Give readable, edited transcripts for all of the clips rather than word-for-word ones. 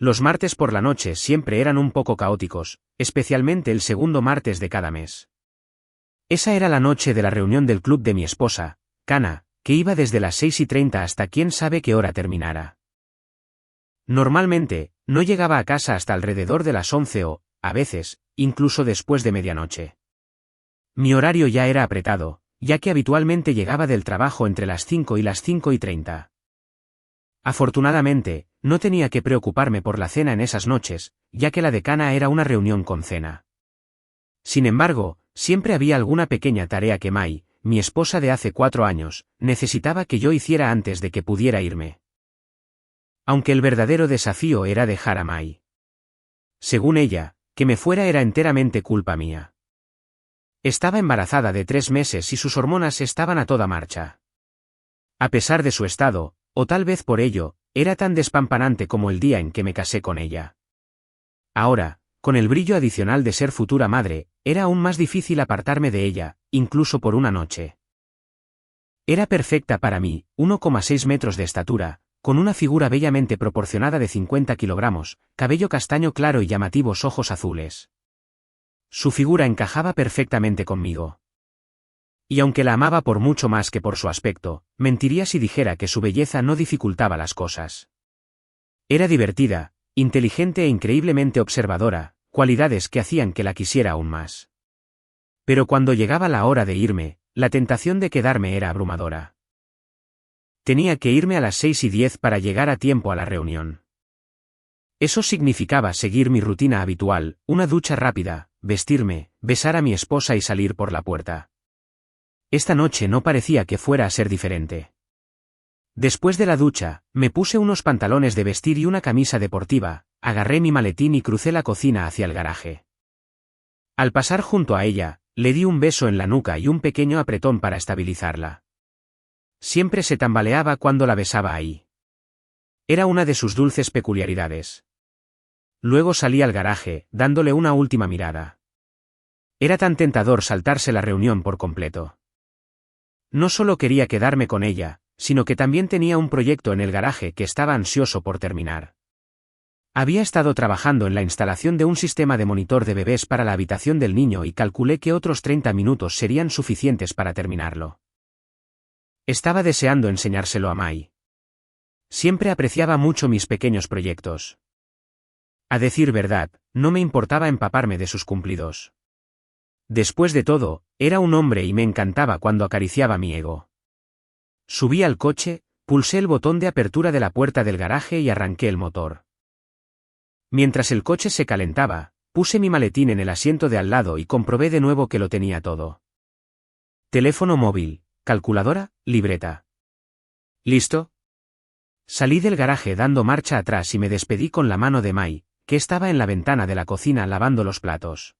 Los martes por la noche siempre eran un poco caóticos, especialmente el segundo martes de cada mes. Esa era la noche de la reunión del club de mi esposa, Kana, que iba desde las 6:30 hasta quién sabe qué hora terminara. Normalmente, no llegaba a casa hasta alrededor de las 11 o, a veces, incluso después de medianoche. Mi horario ya era apretado, ya que habitualmente llegaba del trabajo entre las 5 y las 5:30. Afortunadamente, no tenía que preocuparme por la cena en esas noches, ya que la de Kana era una reunión con cena. Sin embargo, siempre había alguna pequeña tarea que Mai, mi esposa de hace 4 años, necesitaba que yo hiciera antes de que pudiera irme. Aunque el verdadero desafío era dejar a Mai. Según ella, que me fuera era enteramente culpa mía. Estaba embarazada de 3 meses y sus hormonas estaban a toda marcha. A pesar de su estado, o tal vez por ello, era tan despampanante como el día en que me casé con ella. Ahora, con el brillo adicional de ser futura madre, era aún más difícil apartarme de ella, incluso por una noche. Era perfecta para mí, 1,6 metros de estatura, con una figura bellamente proporcionada de 50 kilogramos, cabello castaño claro y llamativos ojos azules. Su figura encajaba perfectamente conmigo. Y aunque la amaba por mucho más que por su aspecto, mentiría si dijera que su belleza no dificultaba las cosas. Era divertida, inteligente e increíblemente observadora, cualidades que hacían que la quisiera aún más. Pero cuando llegaba la hora de irme, la tentación de quedarme era abrumadora. Tenía que irme a las 6:10 para llegar a tiempo a la reunión. Eso significaba seguir mi rutina habitual, una ducha rápida, vestirme, besar a mi esposa y salir por la puerta. Esta noche no parecía que fuera a ser diferente. Después de la ducha, me puse unos pantalones de vestir y una camisa deportiva, agarré mi maletín y crucé la cocina hacia el garaje. Al pasar junto a ella, le di un beso en la nuca y un pequeño apretón para estabilizarla. Siempre se tambaleaba cuando la besaba ahí. Era una de sus dulces peculiaridades. Luego salí al garaje, dándole una última mirada. Era tan tentador saltarse la reunión por completo. No solo quería quedarme con ella, sino que también tenía un proyecto en el garaje que estaba ansioso por terminar. Había estado trabajando en la instalación de un sistema de monitor de bebés para la habitación del niño y calculé que otros 30 minutos serían suficientes para terminarlo. Estaba deseando enseñárselo a Mai. Siempre apreciaba mucho mis pequeños proyectos. A decir verdad, no me importaba empaparme de sus cumplidos. Después de todo, era un hombre y me encantaba cuando acariciaba mi ego. Subí al coche, pulsé el botón de apertura de la puerta del garaje y arranqué el motor. Mientras el coche se calentaba, puse mi maletín en el asiento de al lado y comprobé de nuevo que lo tenía todo. Teléfono móvil, calculadora, libreta. ¿Listo? Salí del garaje dando marcha atrás y me despedí con la mano de Mai, que estaba en la ventana de la cocina lavando los platos.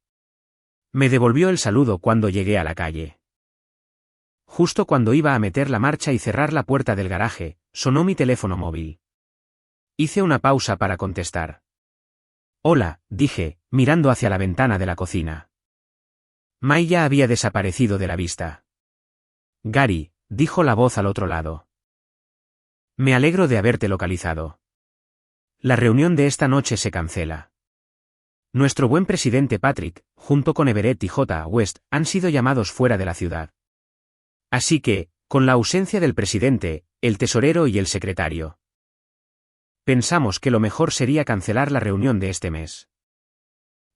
Me devolvió el saludo cuando llegué a la calle. Justo cuando iba a meter la marcha y cerrar la puerta del garaje, sonó mi teléfono móvil. Hice una pausa para contestar. Hola, dije, mirando hacia la ventana de la cocina. Mai ya había desaparecido de la vista. Gary, dijo la voz al otro lado. Me alegro de haberte localizado. La reunión de esta noche se cancela. Nuestro buen presidente Patrick, junto con Everett y J. West, han sido llamados fuera de la ciudad. Así que, con la ausencia del presidente, el tesorero y el secretario, pensamos que lo mejor sería cancelar la reunión de este mes.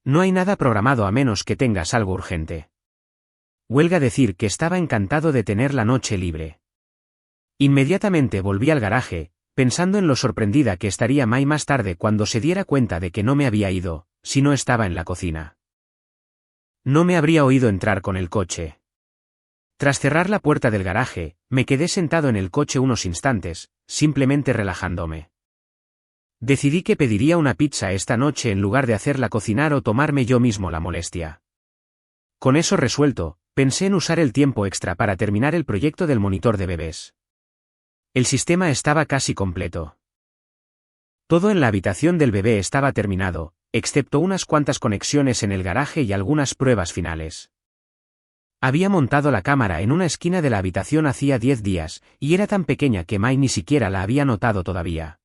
No hay nada programado a menos que tengas algo urgente. Huelga decir que estaba encantado de tener la noche libre. Inmediatamente volví al garaje, pensando en lo sorprendida que estaría Mai más tarde cuando se diera cuenta de que no me había ido, si no estaba en la cocina. No me habría oído entrar con el coche. Tras cerrar la puerta del garaje, me quedé sentado en el coche unos instantes, simplemente relajándome. Decidí que pediría una pizza esta noche en lugar de hacerla cocinar o tomarme yo mismo la molestia. Con eso resuelto, pensé en usar el tiempo extra para terminar el proyecto del monitor de bebés. El sistema estaba casi completo. Todo en la habitación del bebé estaba terminado, excepto unas cuantas conexiones en el garaje y algunas pruebas finales. Había montado la cámara en una esquina de la habitación hacía 10 días, y era tan pequeña que Mai ni siquiera la había notado todavía.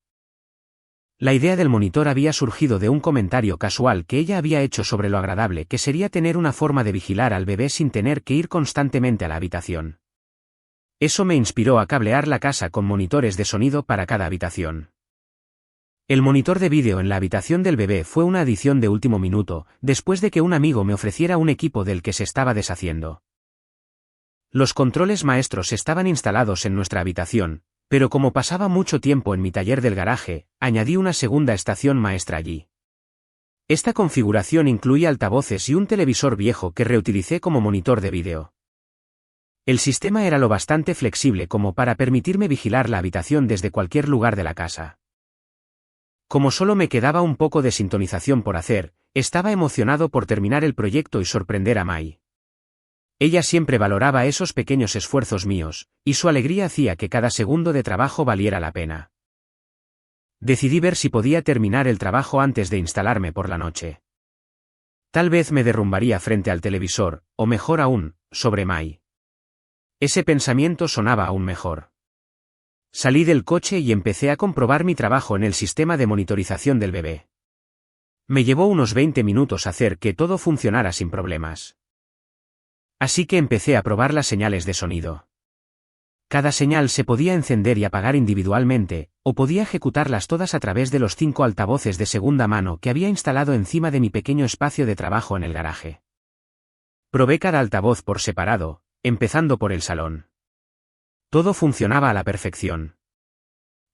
La idea del monitor había surgido de un comentario casual que ella había hecho sobre lo agradable que sería tener una forma de vigilar al bebé sin tener que ir constantemente a la habitación. Eso me inspiró a cablear la casa con monitores de sonido para cada habitación. El monitor de vídeo en la habitación del bebé fue una adición de último minuto, después de que un amigo me ofreciera un equipo del que se estaba deshaciendo. Los controles maestros estaban instalados en nuestra habitación, pero como pasaba mucho tiempo en mi taller del garaje, añadí una segunda estación maestra allí. Esta configuración incluía altavoces y un televisor viejo que reutilicé como monitor de vídeo. El sistema era lo bastante flexible como para permitirme vigilar la habitación desde cualquier lugar de la casa. Como solo me quedaba un poco de sintonización por hacer, estaba emocionado por terminar el proyecto y sorprender a Mai. Ella siempre valoraba esos pequeños esfuerzos míos, y su alegría hacía que cada segundo de trabajo valiera la pena. Decidí ver si podía terminar el trabajo antes de instalarme por la noche. Tal vez me derrumbaría frente al televisor, o mejor aún, sobre Mai. Ese pensamiento sonaba aún mejor. Salí del coche y empecé a comprobar mi trabajo en el sistema de monitorización del bebé. Me llevó unos 20 minutos hacer que todo funcionara sin problemas. Así que empecé a probar las señales de sonido. Cada señal se podía encender y apagar individualmente, o podía ejecutarlas todas a través de los 5 altavoces de segunda mano que había instalado encima de mi pequeño espacio de trabajo en el garaje. Probé cada altavoz por separado, empezando por el salón. Todo funcionaba a la perfección.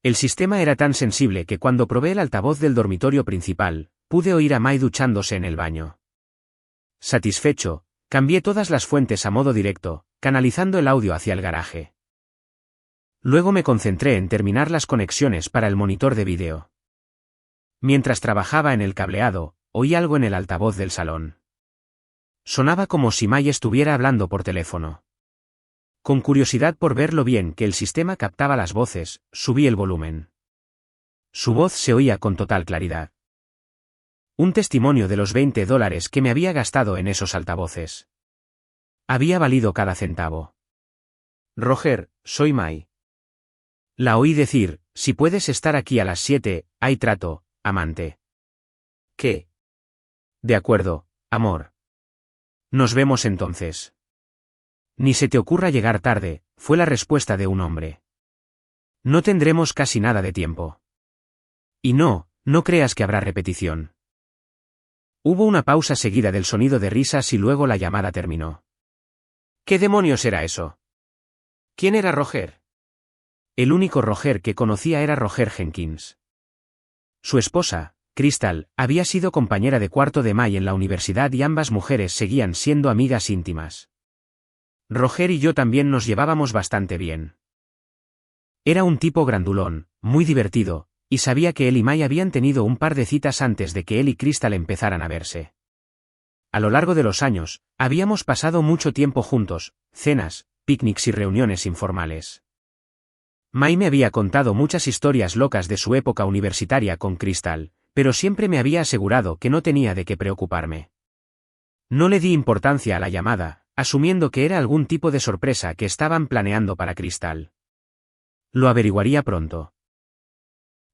El sistema era tan sensible que cuando probé el altavoz del dormitorio principal, pude oír a Mai duchándose en el baño. Satisfecho, cambié todas las fuentes a modo directo, canalizando el audio hacia el garaje. Luego me concentré en terminar las conexiones para el monitor de vídeo. Mientras trabajaba en el cableado, oí algo en el altavoz del salón. Sonaba como si Mai estuviera hablando por teléfono. Con curiosidad por ver lo bien que el sistema captaba las voces, subí el volumen. Su voz se oía con total claridad. Un testimonio de los $20 que me había gastado en esos altavoces. Había valido cada centavo. Roger, soy Mai. La oí decir, si puedes estar aquí a las 7, hay trato, amante. ¿Qué? De acuerdo, amor. Nos vemos entonces. Ni se te ocurra llegar tarde, fue la respuesta de un hombre. No tendremos casi nada de tiempo. Y no creas que habrá repetición. Hubo una pausa seguida del sonido de risas y luego la llamada terminó. ¿Qué demonios era eso? ¿Quién era Roger? El único Roger que conocía era Roger Jenkins. Su esposa, Crystal, había sido compañera de cuarto de Mai en la universidad y ambas mujeres seguían siendo amigas íntimas. Roger y yo también nos llevábamos bastante bien. Era un tipo grandulón, muy divertido, y sabía que él y Mai habían tenido un par de citas antes de que él y Crystal empezaran a verse. A lo largo de los años, habíamos pasado mucho tiempo juntos, cenas, picnics y reuniones informales. Mai me había contado muchas historias locas de su época universitaria con Crystal, pero siempre me había asegurado que no tenía de qué preocuparme. No le di importancia a la llamada, asumiendo que era algún tipo de sorpresa que estaban planeando para Crystal. Lo averiguaría pronto.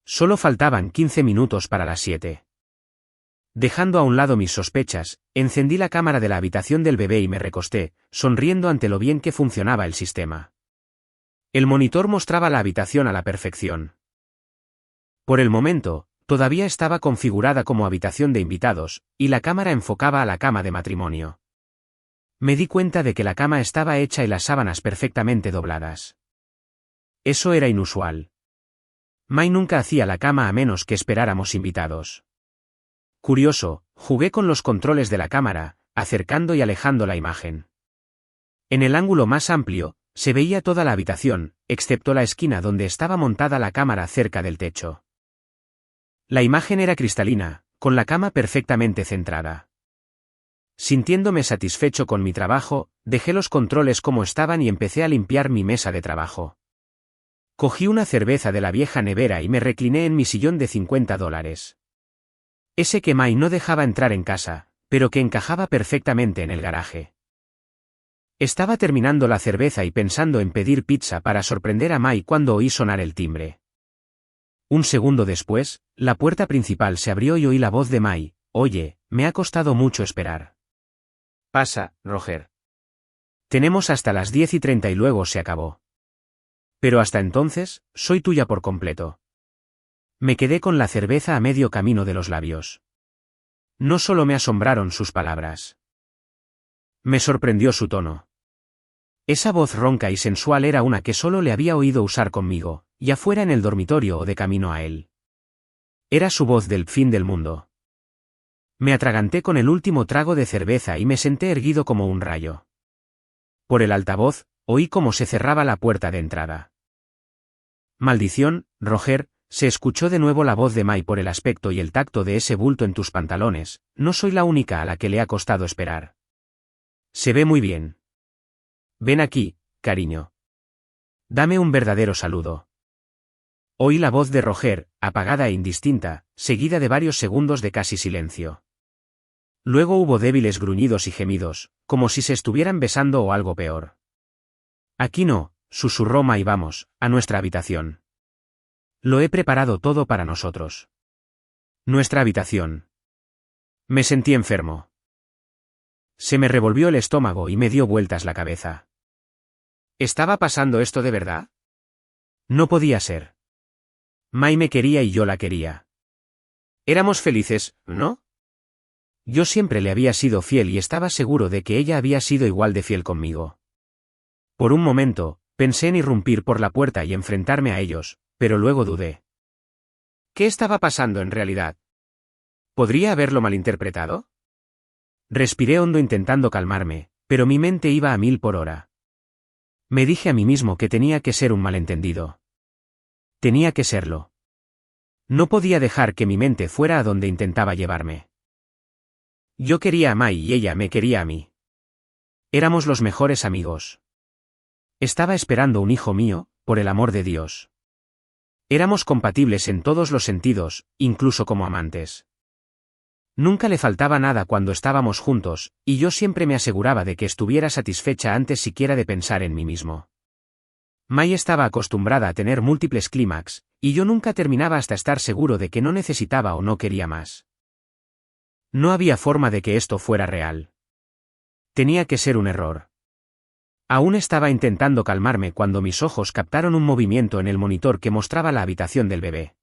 Solo faltaban 15 minutos para las 7. Dejando a un lado mis sospechas, encendí la cámara de la habitación del bebé y me recosté, sonriendo ante lo bien que funcionaba el sistema. El monitor mostraba la habitación a la perfección. Por el momento, todavía estaba configurada como habitación de invitados, y la cámara enfocaba a la cama de matrimonio. Me di cuenta de que la cama estaba hecha y las sábanas perfectamente dobladas. Eso era inusual. Mai nunca hacía la cama a menos que esperáramos invitados. Curioso, jugué con los controles de la cámara, acercando y alejando la imagen. En el ángulo más amplio, se veía toda la habitación, excepto la esquina donde estaba montada la cámara cerca del techo. La imagen era cristalina, con la cama perfectamente centrada. Sintiéndome satisfecho con mi trabajo, dejé los controles como estaban y empecé a limpiar mi mesa de trabajo. Cogí una cerveza de la vieja nevera y me recliné en mi sillón de $50. Ese que Mai no dejaba entrar en casa, pero que encajaba perfectamente en el garaje. Estaba terminando la cerveza y pensando en pedir pizza para sorprender a Mai cuando oí sonar el timbre. Un segundo después, la puerta principal se abrió y oí la voz de Mai. Oye, me ha costado mucho esperar. Pasa, Roger. Tenemos hasta las 10:30 y luego se acabó. Pero hasta entonces, soy tuya por completo. Me quedé con la cerveza a medio camino de los labios. No solo me asombraron sus palabras. Me sorprendió su tono. Esa voz ronca y sensual era una que solo le había oído usar conmigo, ya fuera en el dormitorio o de camino a él. Era su voz del fin del mundo. Me atraganté con el último trago de cerveza y me senté erguido como un rayo. Por el altavoz, oí cómo se cerraba la puerta de entrada. Maldición, Roger, se escuchó de nuevo la voz de Mai por el aspecto y el tacto de ese bulto en tus pantalones, no soy la única a la que le ha costado esperar. Se ve muy bien. Ven aquí, cariño. Dame un verdadero saludo. Oí la voz de Roger, apagada e indistinta, seguida de varios segundos de casi silencio. Luego hubo débiles gruñidos y gemidos, como si se estuvieran besando o algo peor. Aquí no, susurró Mai, vamos, a nuestra habitación. Lo he preparado todo para nosotros. Nuestra habitación. Me sentí enfermo. Se me revolvió el estómago y me dio vueltas la cabeza. ¿Estaba pasando esto de verdad? No podía ser. Mai me quería y yo la quería. Éramos felices, ¿no? Yo siempre le había sido fiel y estaba seguro de que ella había sido igual de fiel conmigo. Por un momento, pensé en irrumpir por la puerta y enfrentarme a ellos, pero luego dudé. ¿Qué estaba pasando en realidad? ¿Podría haberlo malinterpretado? Respiré hondo intentando calmarme, pero mi mente iba a 1000 por hora. Me dije a mí mismo que tenía que ser un malentendido. Tenía que serlo. No podía dejar que mi mente fuera a donde intentaba llevarme. Yo quería a Mai y ella me quería a mí. Éramos los mejores amigos. Estaba esperando un hijo mío, por el amor de Dios. Éramos compatibles en todos los sentidos, incluso como amantes. Nunca le faltaba nada cuando estábamos juntos, y yo siempre me aseguraba de que estuviera satisfecha antes siquiera de pensar en mí mismo. Mai estaba acostumbrada a tener múltiples clímax, y yo nunca terminaba hasta estar seguro de que no necesitaba o no quería más. No había forma de que esto fuera real. Tenía que ser un error. Aún estaba intentando calmarme cuando mis ojos captaron un movimiento en el monitor que mostraba la habitación del bebé.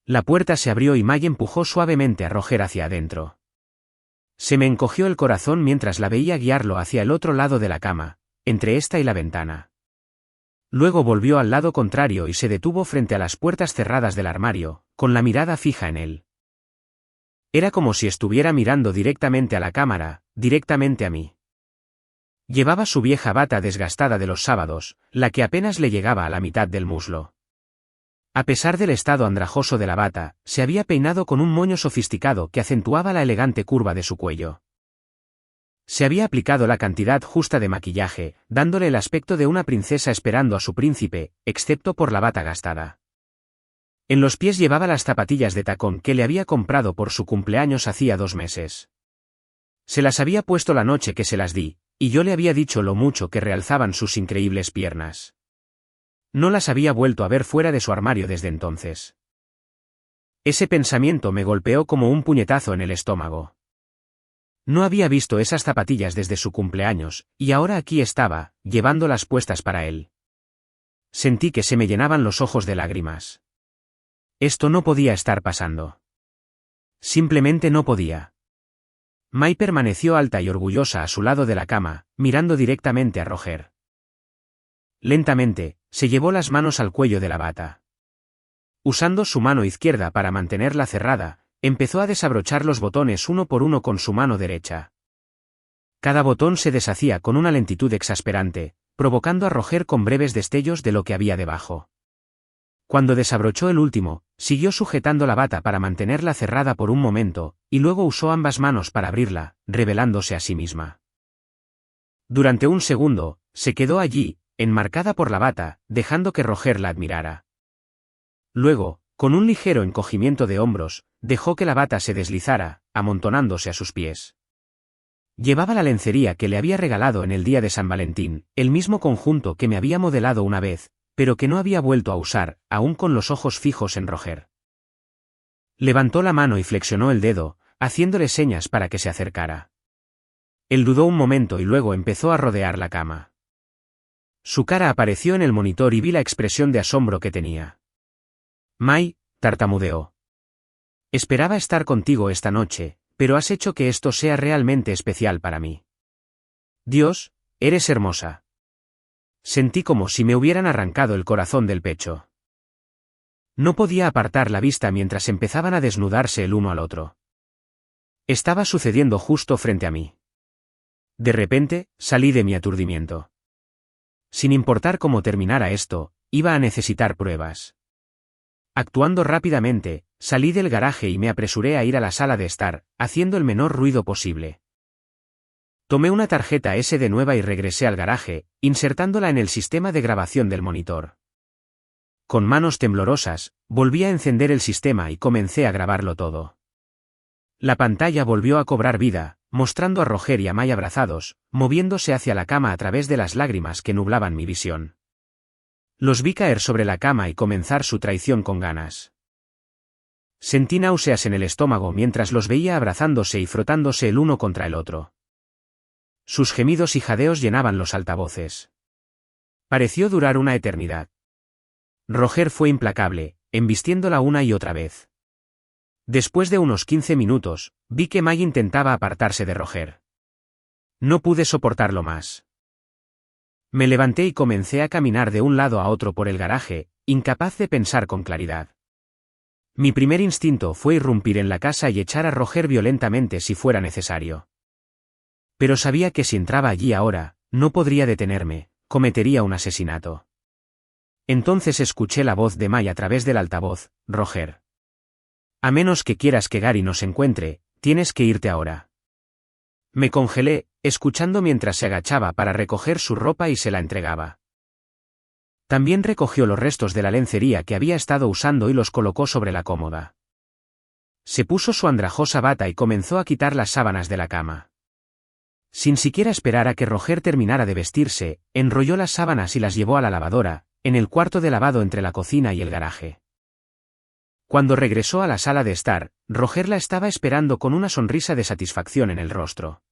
La puerta se abrió y Mai empujó suavemente a Roger hacia adentro. Se me encogió el corazón mientras la veía guiarlo hacia el otro lado de la cama, entre esta y la ventana. Luego volvió al lado contrario y se detuvo frente a las puertas cerradas del armario, con la mirada fija en él. Era como si estuviera mirando directamente a la cámara, directamente a mí. Llevaba su vieja bata desgastada de los sábados, la que apenas le llegaba a la mitad del muslo. A pesar del estado andrajoso de la bata, se había peinado con un moño sofisticado que acentuaba la elegante curva de su cuello. Se había aplicado la cantidad justa de maquillaje, dándole el aspecto de una princesa esperando a su príncipe, excepto por la bata gastada. En los pies llevaba las zapatillas de tacón que le había comprado por su cumpleaños hacía 2 meses. Se las había puesto la noche que se las di, y yo le había dicho lo mucho que realzaban sus increíbles piernas. No las había vuelto a ver fuera de su armario desde entonces. Ese pensamiento me golpeó como un puñetazo en el estómago. No había visto esas zapatillas desde su cumpleaños, y ahora aquí estaba, llevándolas puestas para él. Sentí que se me llenaban los ojos de lágrimas. Esto no podía estar pasando. Simplemente no podía. Mai permaneció alta y orgullosa a su lado de la cama, mirando directamente a Roger. Lentamente, se llevó las manos al cuello de la bata. Usando su mano izquierda para mantenerla cerrada, empezó a desabrochar los botones uno por uno con su mano derecha. Cada botón se deshacía con una lentitud exasperante, provocando a Roger con breves destellos de lo que había debajo. Cuando desabrochó el último, siguió sujetando la bata para mantenerla cerrada por un momento, y luego usó ambas manos para abrirla, revelándose a sí misma. Durante un segundo, se quedó allí, enmarcada por la bata, dejando que Roger la admirara. Luego, con un ligero encogimiento de hombros, dejó que la bata se deslizara, amontonándose a sus pies. Llevaba la lencería que le había regalado en el día de San Valentín, el mismo conjunto que me había modelado una vez, pero que no había vuelto a usar, aún con los ojos fijos en Roger. Levantó la mano y flexionó el dedo, haciéndole señas para que se acercara. Él dudó un momento y luego empezó a rodear la cama. Su cara apareció en el monitor y vi la expresión de asombro que tenía. Mai, tartamudeó. Esperaba estar contigo esta noche, pero has hecho que esto sea realmente especial para mí. Dios, eres hermosa. Sentí como si me hubieran arrancado el corazón del pecho. No podía apartar la vista mientras empezaban a desnudarse el uno al otro. Estaba sucediendo justo frente a mí. De repente, salí de mi aturdimiento. Sin importar cómo terminara esto, iba a necesitar pruebas. Actuando rápidamente, salí del garaje y me apresuré a ir a la sala de estar, haciendo el menor ruido posible. Tomé una tarjeta SD nueva y regresé al garaje, insertándola en el sistema de grabación del monitor. Con manos temblorosas, volví a encender el sistema y comencé a grabarlo todo. La pantalla volvió a cobrar vida, mostrando a Roger y a Mai abrazados, moviéndose hacia la cama a través de las lágrimas que nublaban mi visión. Los vi caer sobre la cama y comenzar su traición con ganas. Sentí náuseas en el estómago mientras los veía abrazándose y frotándose el uno contra el otro. Sus gemidos y jadeos llenaban los altavoces. Pareció durar una eternidad. Roger fue implacable, embistiéndola una y otra vez. Después de unos 15 minutos, vi que Mai intentaba apartarse de Roger. No pude soportarlo más. Me levanté y comencé a caminar de un lado a otro por el garaje, incapaz de pensar con claridad. Mi primer instinto fue irrumpir en la casa y echar a Roger violentamente si fuera necesario. Pero sabía que si entraba allí ahora, no podría detenerme, cometería un asesinato. Entonces escuché la voz de Mai a través del altavoz: Roger. A menos que quieras que Gary nos encuentre, tienes que irte ahora. Me congelé, escuchando mientras se agachaba para recoger su ropa y se la entregaba. También recogió los restos de la lencería que había estado usando y los colocó sobre la cómoda. Se puso su andrajosa bata y comenzó a quitar las sábanas de la cama. Sin siquiera esperar a que Roger terminara de vestirse, enrolló las sábanas y las llevó a la lavadora, en el cuarto de lavado entre la cocina y el garaje. Cuando regresó a la sala de estar, Roger la estaba esperando con una sonrisa de satisfacción en el rostro.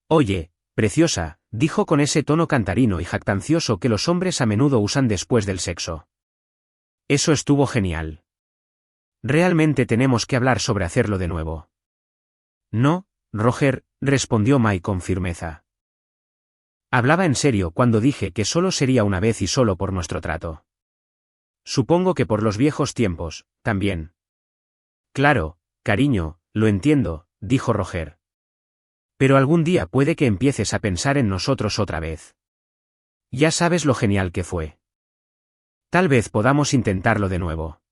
Oye, preciosa, dijo con ese tono cantarino y jactancioso que los hombres a menudo usan después del sexo. Eso estuvo genial. Realmente tenemos que hablar sobre hacerlo de nuevo. No, Roger, respondió Mai con firmeza. Hablaba en serio cuando dije que solo sería una vez y solo por nuestro trato. Supongo que por los viejos tiempos, también. Claro, cariño, lo entiendo, dijo Roger. Pero algún día puede que empieces a pensar en nosotros otra vez. Ya sabes lo genial que fue. Tal vez podamos intentarlo de nuevo.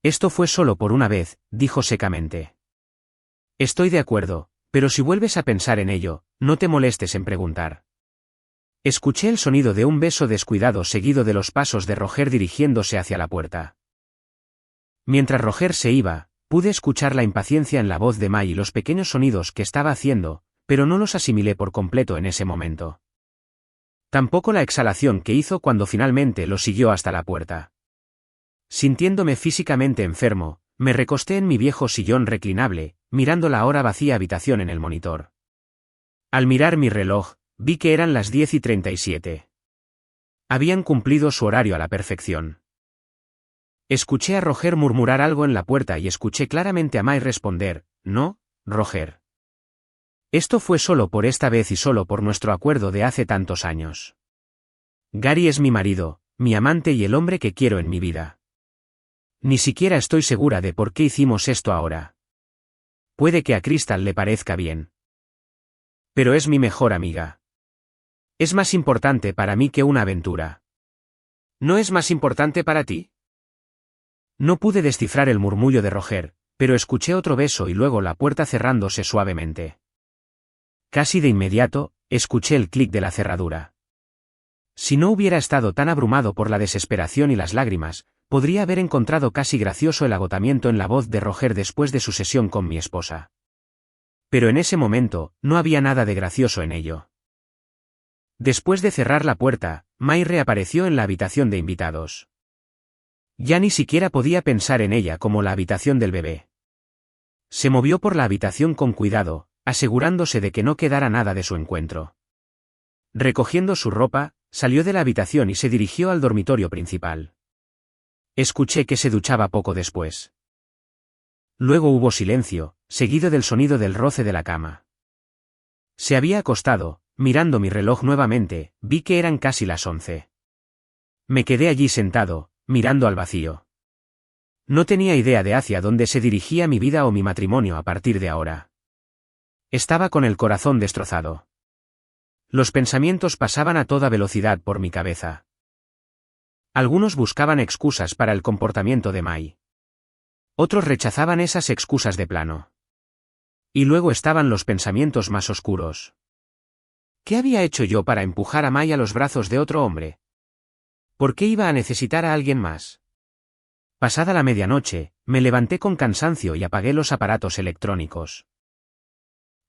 Esto fue solo por una vez, dijo secamente. Estoy de acuerdo, pero si vuelves a pensar en ello, no te molestes en preguntar. Escuché el sonido de un beso descuidado seguido de los pasos de Roger dirigiéndose hacia la puerta. Mientras Roger se iba, pude escuchar la impaciencia en la voz de Mai y los pequeños sonidos que estaba haciendo, pero no los asimilé por completo en ese momento. Tampoco la exhalación que hizo cuando finalmente lo siguió hasta la puerta. Sintiéndome físicamente enfermo, me recosté en mi viejo sillón reclinable, mirando la ahora vacía habitación en el monitor. Al mirar mi reloj, vi que eran las 10:37. Habían cumplido su horario a la perfección. Escuché a Roger murmurar algo en la puerta y escuché claramente a Mai responder: «No, Roger. Esto fue solo por esta vez y solo por nuestro acuerdo de hace tantos años. Gary es mi marido, mi amante y el hombre que quiero en mi vida. Ni siquiera estoy segura de por qué hicimos esto ahora. Puede que a Crystal le parezca bien. Pero es mi mejor amiga. Es más importante para mí que una aventura». ¿No es más importante para ti? No pude descifrar el murmullo de Roger, pero escuché otro beso y luego la puerta cerrándose suavemente. Casi de inmediato, escuché el clic de la cerradura. Si no hubiera estado tan abrumado por la desesperación y las lágrimas, podría haber encontrado casi gracioso el agotamiento en la voz de Roger después de su sesión con mi esposa. Pero en ese momento, no había nada de gracioso en ello. Después de cerrar la puerta, Mai reapareció en la habitación de invitados. Ya ni siquiera podía pensar en ella como la habitación del bebé. Se movió por la habitación con cuidado, asegurándose de que no quedara nada de su encuentro. Recogiendo su ropa, salió de la habitación y se dirigió al dormitorio principal. Escuché que se duchaba poco después. Luego hubo silencio, seguido del sonido del roce de la cama. Se había acostado, mirando mi reloj nuevamente, vi que eran casi las 11. Me quedé allí sentado, mirando al vacío. No tenía idea de hacia dónde se dirigía mi vida o mi matrimonio a partir de ahora. Estaba con el corazón destrozado. Los pensamientos pasaban a toda velocidad por mi cabeza. Algunos buscaban excusas para el comportamiento de Mai. Otros rechazaban esas excusas de plano. Y luego estaban los pensamientos más oscuros. ¿Qué había hecho yo para empujar a Mai a los brazos de otro hombre? ¿Por qué iba a necesitar a alguien más? Pasada la medianoche, me levanté con cansancio y apagué los aparatos electrónicos.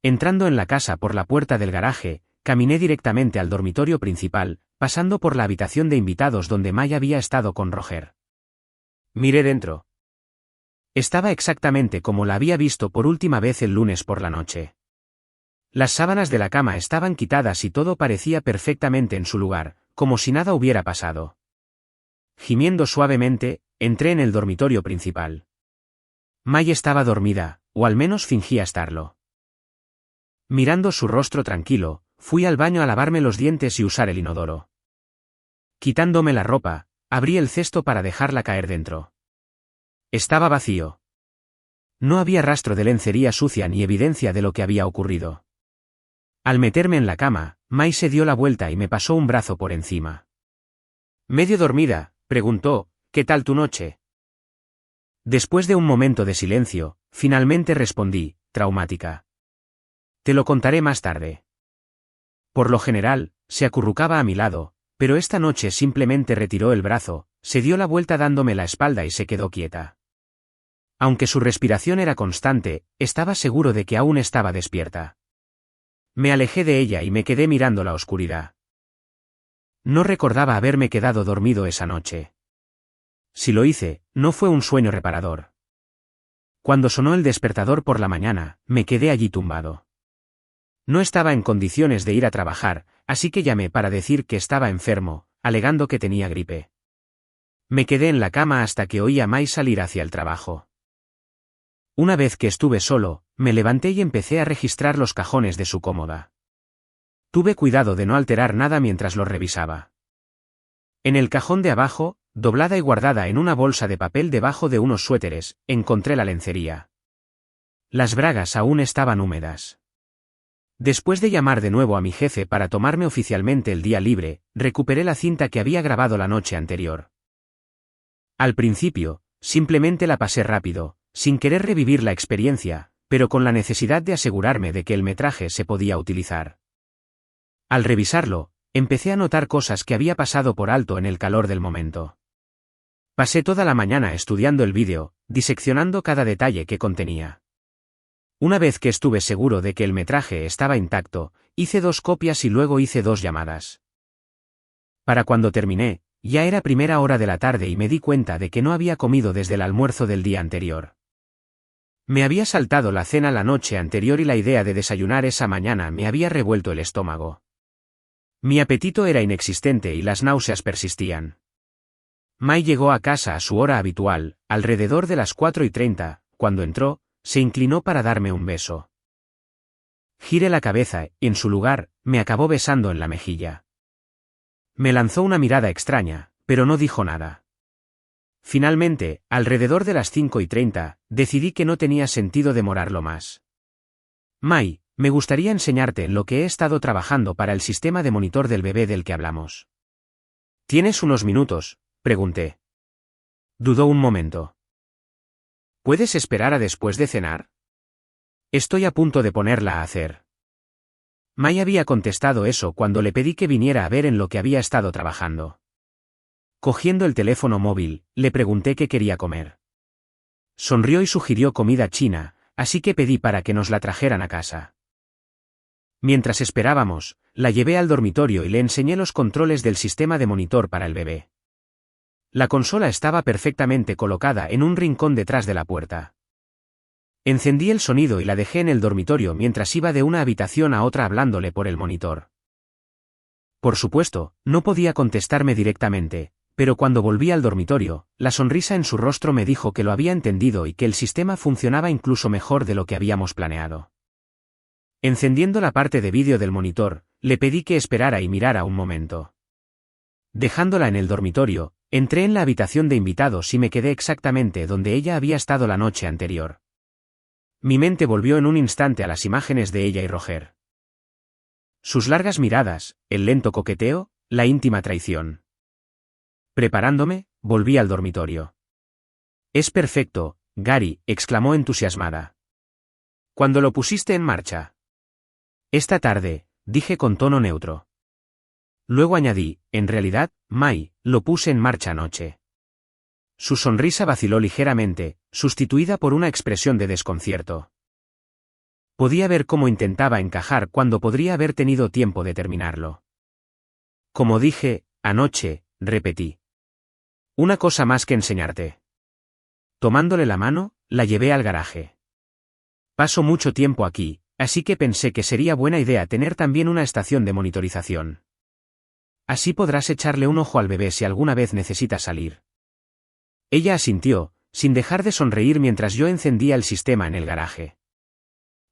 Entrando en la casa por la puerta del garaje, caminé directamente al dormitorio principal, pasando por la habitación de invitados donde Mai había estado con Roger. Miré dentro. Estaba exactamente como la había visto por última vez el lunes por la noche. Las sábanas de la cama estaban quitadas y todo parecía perfectamente en su lugar, como si nada hubiera pasado. Gimiendo suavemente, entré en el dormitorio principal. Mai estaba dormida, o al menos fingía estarlo. Mirando su rostro tranquilo, fui al baño a lavarme los dientes y usar el inodoro. Quitándome la ropa, abrí el cesto para dejarla caer dentro. Estaba vacío. No había rastro de lencería sucia ni evidencia de lo que había ocurrido. Al meterme en la cama, Mai se dio la vuelta y me pasó un brazo por encima. Medio dormida, preguntó, ¿qué tal tu noche? Después de un momento de silencio, finalmente respondí, traumática. Te lo contaré más tarde. Por lo general, se acurrucaba a mi lado, pero esta noche simplemente retiró el brazo, se dio la vuelta dándome la espalda y se quedó quieta. Aunque su respiración era constante, estaba seguro de que aún estaba despierta. Me alejé de ella y me quedé mirando la oscuridad. No recordaba haberme quedado dormido esa noche. Si lo hice, no fue un sueño reparador. Cuando sonó el despertador por la mañana, me quedé allí tumbado. No estaba en condiciones de ir a trabajar, así que llamé para decir que estaba enfermo, alegando que tenía gripe. Me quedé en la cama hasta que oí a Mai salir hacia el trabajo. Una vez que estuve solo, me levanté y empecé a registrar los cajones de su cómoda. Tuve cuidado de no alterar nada mientras los revisaba. En el cajón de abajo, doblada y guardada en una bolsa de papel debajo de unos suéteres, encontré la lencería. Las bragas aún estaban húmedas. Después de llamar de nuevo a mi jefe para tomarme oficialmente el día libre, recuperé la cinta que había grabado la noche anterior. Al principio, simplemente la pasé rápido, sin querer revivir la experiencia, pero con la necesidad de asegurarme de que el metraje se podía utilizar. Al revisarlo, empecé a notar cosas que había pasado por alto en el calor del momento. Pasé toda la mañana estudiando el vídeo, diseccionando cada detalle que contenía. Una vez que estuve seguro de que el metraje estaba intacto, hice 2 copias y luego hice 2 llamadas. Para cuando terminé, ya era primera hora de la tarde y me di cuenta de que no había comido desde el almuerzo del día anterior. Me había saltado la cena la noche anterior y la idea de desayunar esa mañana me había revuelto el estómago. Mi apetito era inexistente y las náuseas persistían. Mai llegó a casa a su hora habitual, alrededor de las 4:30, cuando entró, se inclinó para darme un beso. Giré la cabeza y en su lugar, me acabó besando en la mejilla. Me lanzó una mirada extraña, pero no dijo nada. Finalmente, alrededor de las 5:30, decidí que no tenía sentido demorarlo más. Mai, me gustaría enseñarte en lo que he estado trabajando para el sistema de monitor del bebé del que hablamos. ¿Tienes unos minutos?, pregunté. Dudó un momento. ¿Puedes esperar a después de cenar? Estoy a punto de ponerla a hacer. Mai había contestado eso cuando le pedí que viniera a ver en lo que había estado trabajando. Cogiendo el teléfono móvil, le pregunté qué quería comer. Sonrió y sugirió comida china, así que pedí para que nos la trajeran a casa. Mientras esperábamos, la llevé al dormitorio y le enseñé los controles del sistema de monitor para el bebé. La consola estaba perfectamente colocada en un rincón detrás de la puerta. Encendí el sonido y la dejé en el dormitorio mientras iba de una habitación a otra hablándole por el monitor. Por supuesto, no podía contestarme directamente, pero cuando volví al dormitorio, la sonrisa en su rostro me dijo que lo había entendido y que el sistema funcionaba incluso mejor de lo que habíamos planeado. Encendiendo la parte de vídeo del monitor, le pedí que esperara y mirara un momento. Dejándola en el dormitorio, entré en la habitación de invitados y me quedé exactamente donde ella había estado la noche anterior. Mi mente volvió en un instante a las imágenes de ella y Roger. Sus largas miradas, el lento coqueteo, la íntima traición. Preparándome, volví al dormitorio. «Es perfecto, Gary», exclamó entusiasmada. «¿Cuándo lo pusiste en marcha?» «Esta tarde», dije con tono neutro. Luego añadí, «En realidad, Mai, lo puse en marcha anoche». Su sonrisa vaciló ligeramente, sustituida por una expresión de desconcierto. Podía ver cómo intentaba encajar cuando podría haber tenido tiempo de terminarlo. «Como dije, anoche», repetí. «Una cosa más que enseñarte». Tomándole la mano, la llevé al garaje. Paso mucho tiempo aquí, así que pensé que sería buena idea tener también una estación de monitorización. Así podrás echarle un ojo al bebé si alguna vez necesita salir. Ella asintió, sin dejar de sonreír mientras yo encendía el sistema en el garaje.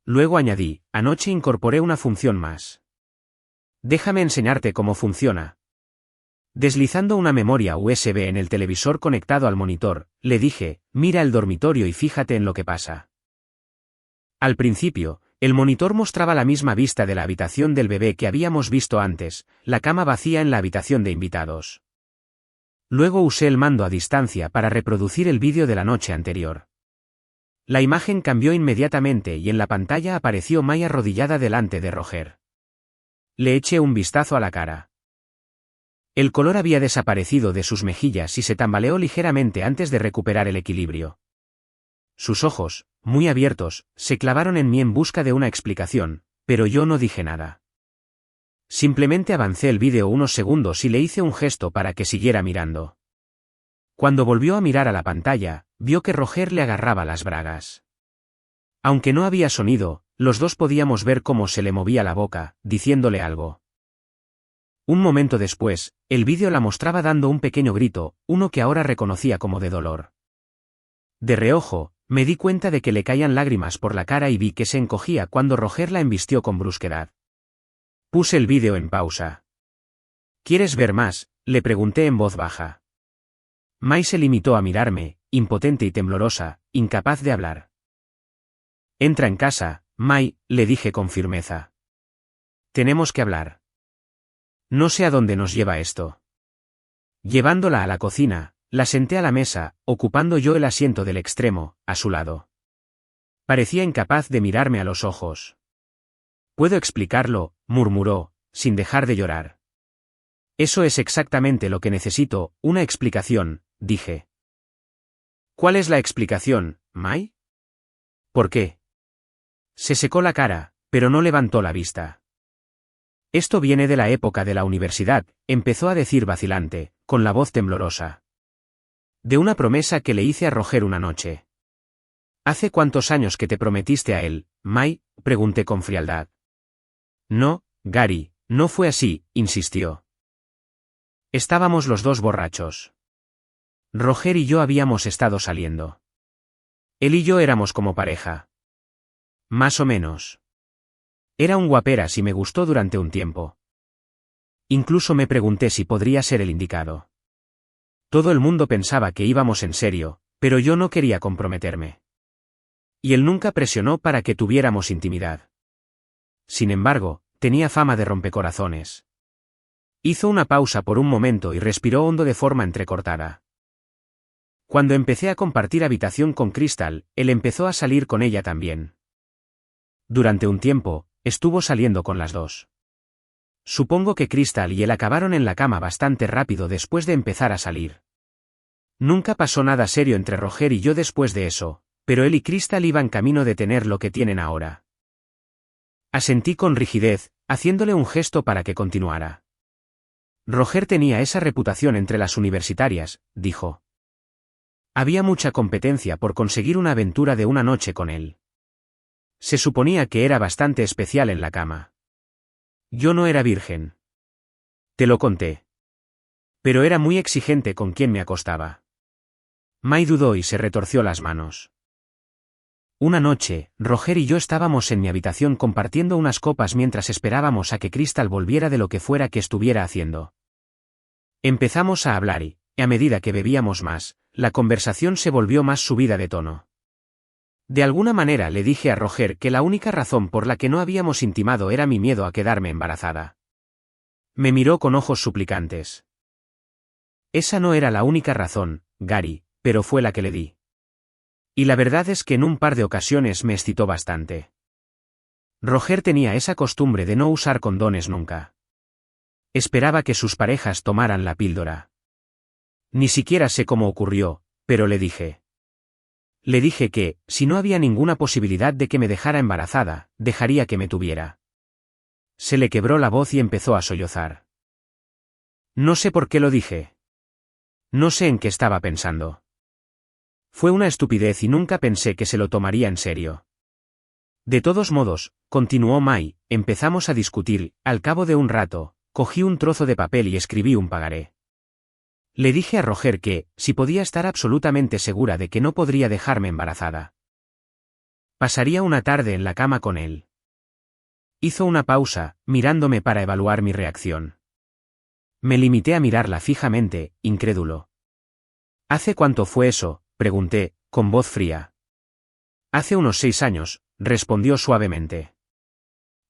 Luego añadí, «Anoche incorporé una función más. Déjame enseñarte cómo funciona». Deslizando una memoria USB en el televisor conectado al monitor, le dije, «Mira el dormitorio y fíjate en lo que pasa». Al principio, el monitor mostraba la misma vista de la habitación del bebé que habíamos visto antes, la cama vacía en la habitación de invitados. Luego usé el mando a distancia para reproducir el vídeo de la noche anterior. La imagen cambió inmediatamente y en la pantalla apareció Mai arrodillada delante de Roger. Le eché un vistazo a la cara. El color había desaparecido de sus mejillas y se tambaleó ligeramente antes de recuperar el equilibrio. Sus ojos, muy abiertos, se clavaron en mí en busca de una explicación, pero yo no dije nada. Simplemente avancé el vídeo unos segundos y le hice un gesto para que siguiera mirando. Cuando volvió a mirar a la pantalla, vio que Roger le agarraba las bragas. Aunque no había sonido, los dos podíamos ver cómo se le movía la boca, diciéndole algo. Un momento después, el vídeo la mostraba dando un pequeño grito, uno que ahora reconocía como de dolor. De reojo, me di cuenta de que le caían lágrimas por la cara y vi que se encogía cuando Roger la embistió con brusquedad. Puse el vídeo en pausa. «¿Quieres ver más?», le pregunté en voz baja. Mai se limitó a mirarme, impotente y temblorosa, incapaz de hablar. «Entra en casa, Mai», le dije con firmeza. «Tenemos que hablar». No sé a dónde nos lleva esto. Llevándola a la cocina, la senté a la mesa, ocupando yo el asiento del extremo, a su lado. Parecía incapaz de mirarme a los ojos. «Puedo explicarlo», murmuró, sin dejar de llorar. «Eso es exactamente lo que necesito, una explicación», dije. «¿Cuál es la explicación, Mai?» «¿Por qué?» Se secó la cara, pero no levantó la vista. «Esto viene de la época de la universidad», empezó a decir vacilante, con la voz temblorosa. «De una promesa que le hice a Roger una noche». «¿Hace cuántos años que te prometiste a él, Mai?», pregunté con frialdad. «No, Gary, no fue así», insistió. Estábamos los dos borrachos. Roger y yo habíamos estado saliendo. Él y yo éramos como pareja. Más o menos. Era un guaperas y me gustó durante un tiempo. Incluso me pregunté si podría ser el indicado. Todo el mundo pensaba que íbamos en serio, pero yo no quería comprometerme. Y él nunca presionó para que tuviéramos intimidad. Sin embargo, tenía fama de rompecorazones. Hizo una pausa por un momento y respiró hondo de forma entrecortada. Cuando empecé a compartir habitación con Crystal, él empezó a salir con ella también. Durante un tiempo, estuvo saliendo con las dos. Supongo que Crystal y él acabaron en la cama bastante rápido después de empezar a salir. Nunca pasó nada serio entre Roger y yo después de eso, pero él y Crystal iban camino de tener lo que tienen ahora. Asentí con rigidez, haciéndole un gesto para que continuara. Roger tenía esa reputación entre las universitarias, dijo. Había mucha competencia por conseguir una aventura de una noche con él. Se suponía que era bastante especial en la cama. Yo no era virgen. Te lo conté. Pero era muy exigente con quien me acostaba. Mai dudó y se retorció las manos. Una noche, Roger y yo estábamos en mi habitación compartiendo unas copas mientras esperábamos a que Crystal volviera de lo que fuera que estuviera haciendo. Empezamos a hablar y, a medida que bebíamos más, la conversación se volvió más subida de tono. De alguna manera le dije a Roger que la única razón por la que no habíamos intimado era mi miedo a quedarme embarazada. Me miró con ojos suplicantes. Esa no era la única razón, Gary, pero fue la que le di. Y la verdad es que en un par de ocasiones me excitó bastante. Roger tenía esa costumbre de no usar condones nunca. Esperaba que sus parejas tomaran la píldora. Ni siquiera sé cómo ocurrió, pero le dije. Le dije que, si no había ninguna posibilidad de que me dejara embarazada, dejaría que me tuviera. Se le quebró la voz y empezó a sollozar. No sé por qué lo dije. No sé en qué estaba pensando. Fue una estupidez y nunca pensé que se lo tomaría en serio. De todos modos, continuó Mai, empezamos a discutir, al cabo de un rato, cogí un trozo de papel y escribí un pagaré. Le dije a Roger que, si podía estar absolutamente segura de que no podría dejarme embarazada, pasaría una tarde en la cama con él. Hizo una pausa, mirándome para evaluar mi reacción. Me limité a mirarla fijamente, incrédulo. ¿Hace cuánto fue eso?, pregunté, con voz fría. Hace unos 6 años, respondió suavemente.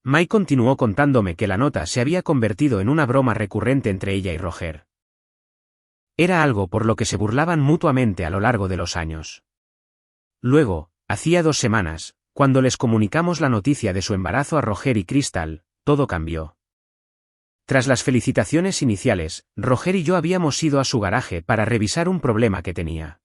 Mai continuó contándome que la nota se había convertido en una broma recurrente entre ella y Roger. Era algo por lo que se burlaban mutuamente a lo largo de los años. Luego, hacía 2 semanas, cuando les comunicamos la noticia de su embarazo a Roger y Crystal, todo cambió. Tras las felicitaciones iniciales, Roger y yo habíamos ido a su garaje para revisar un problema que tenía.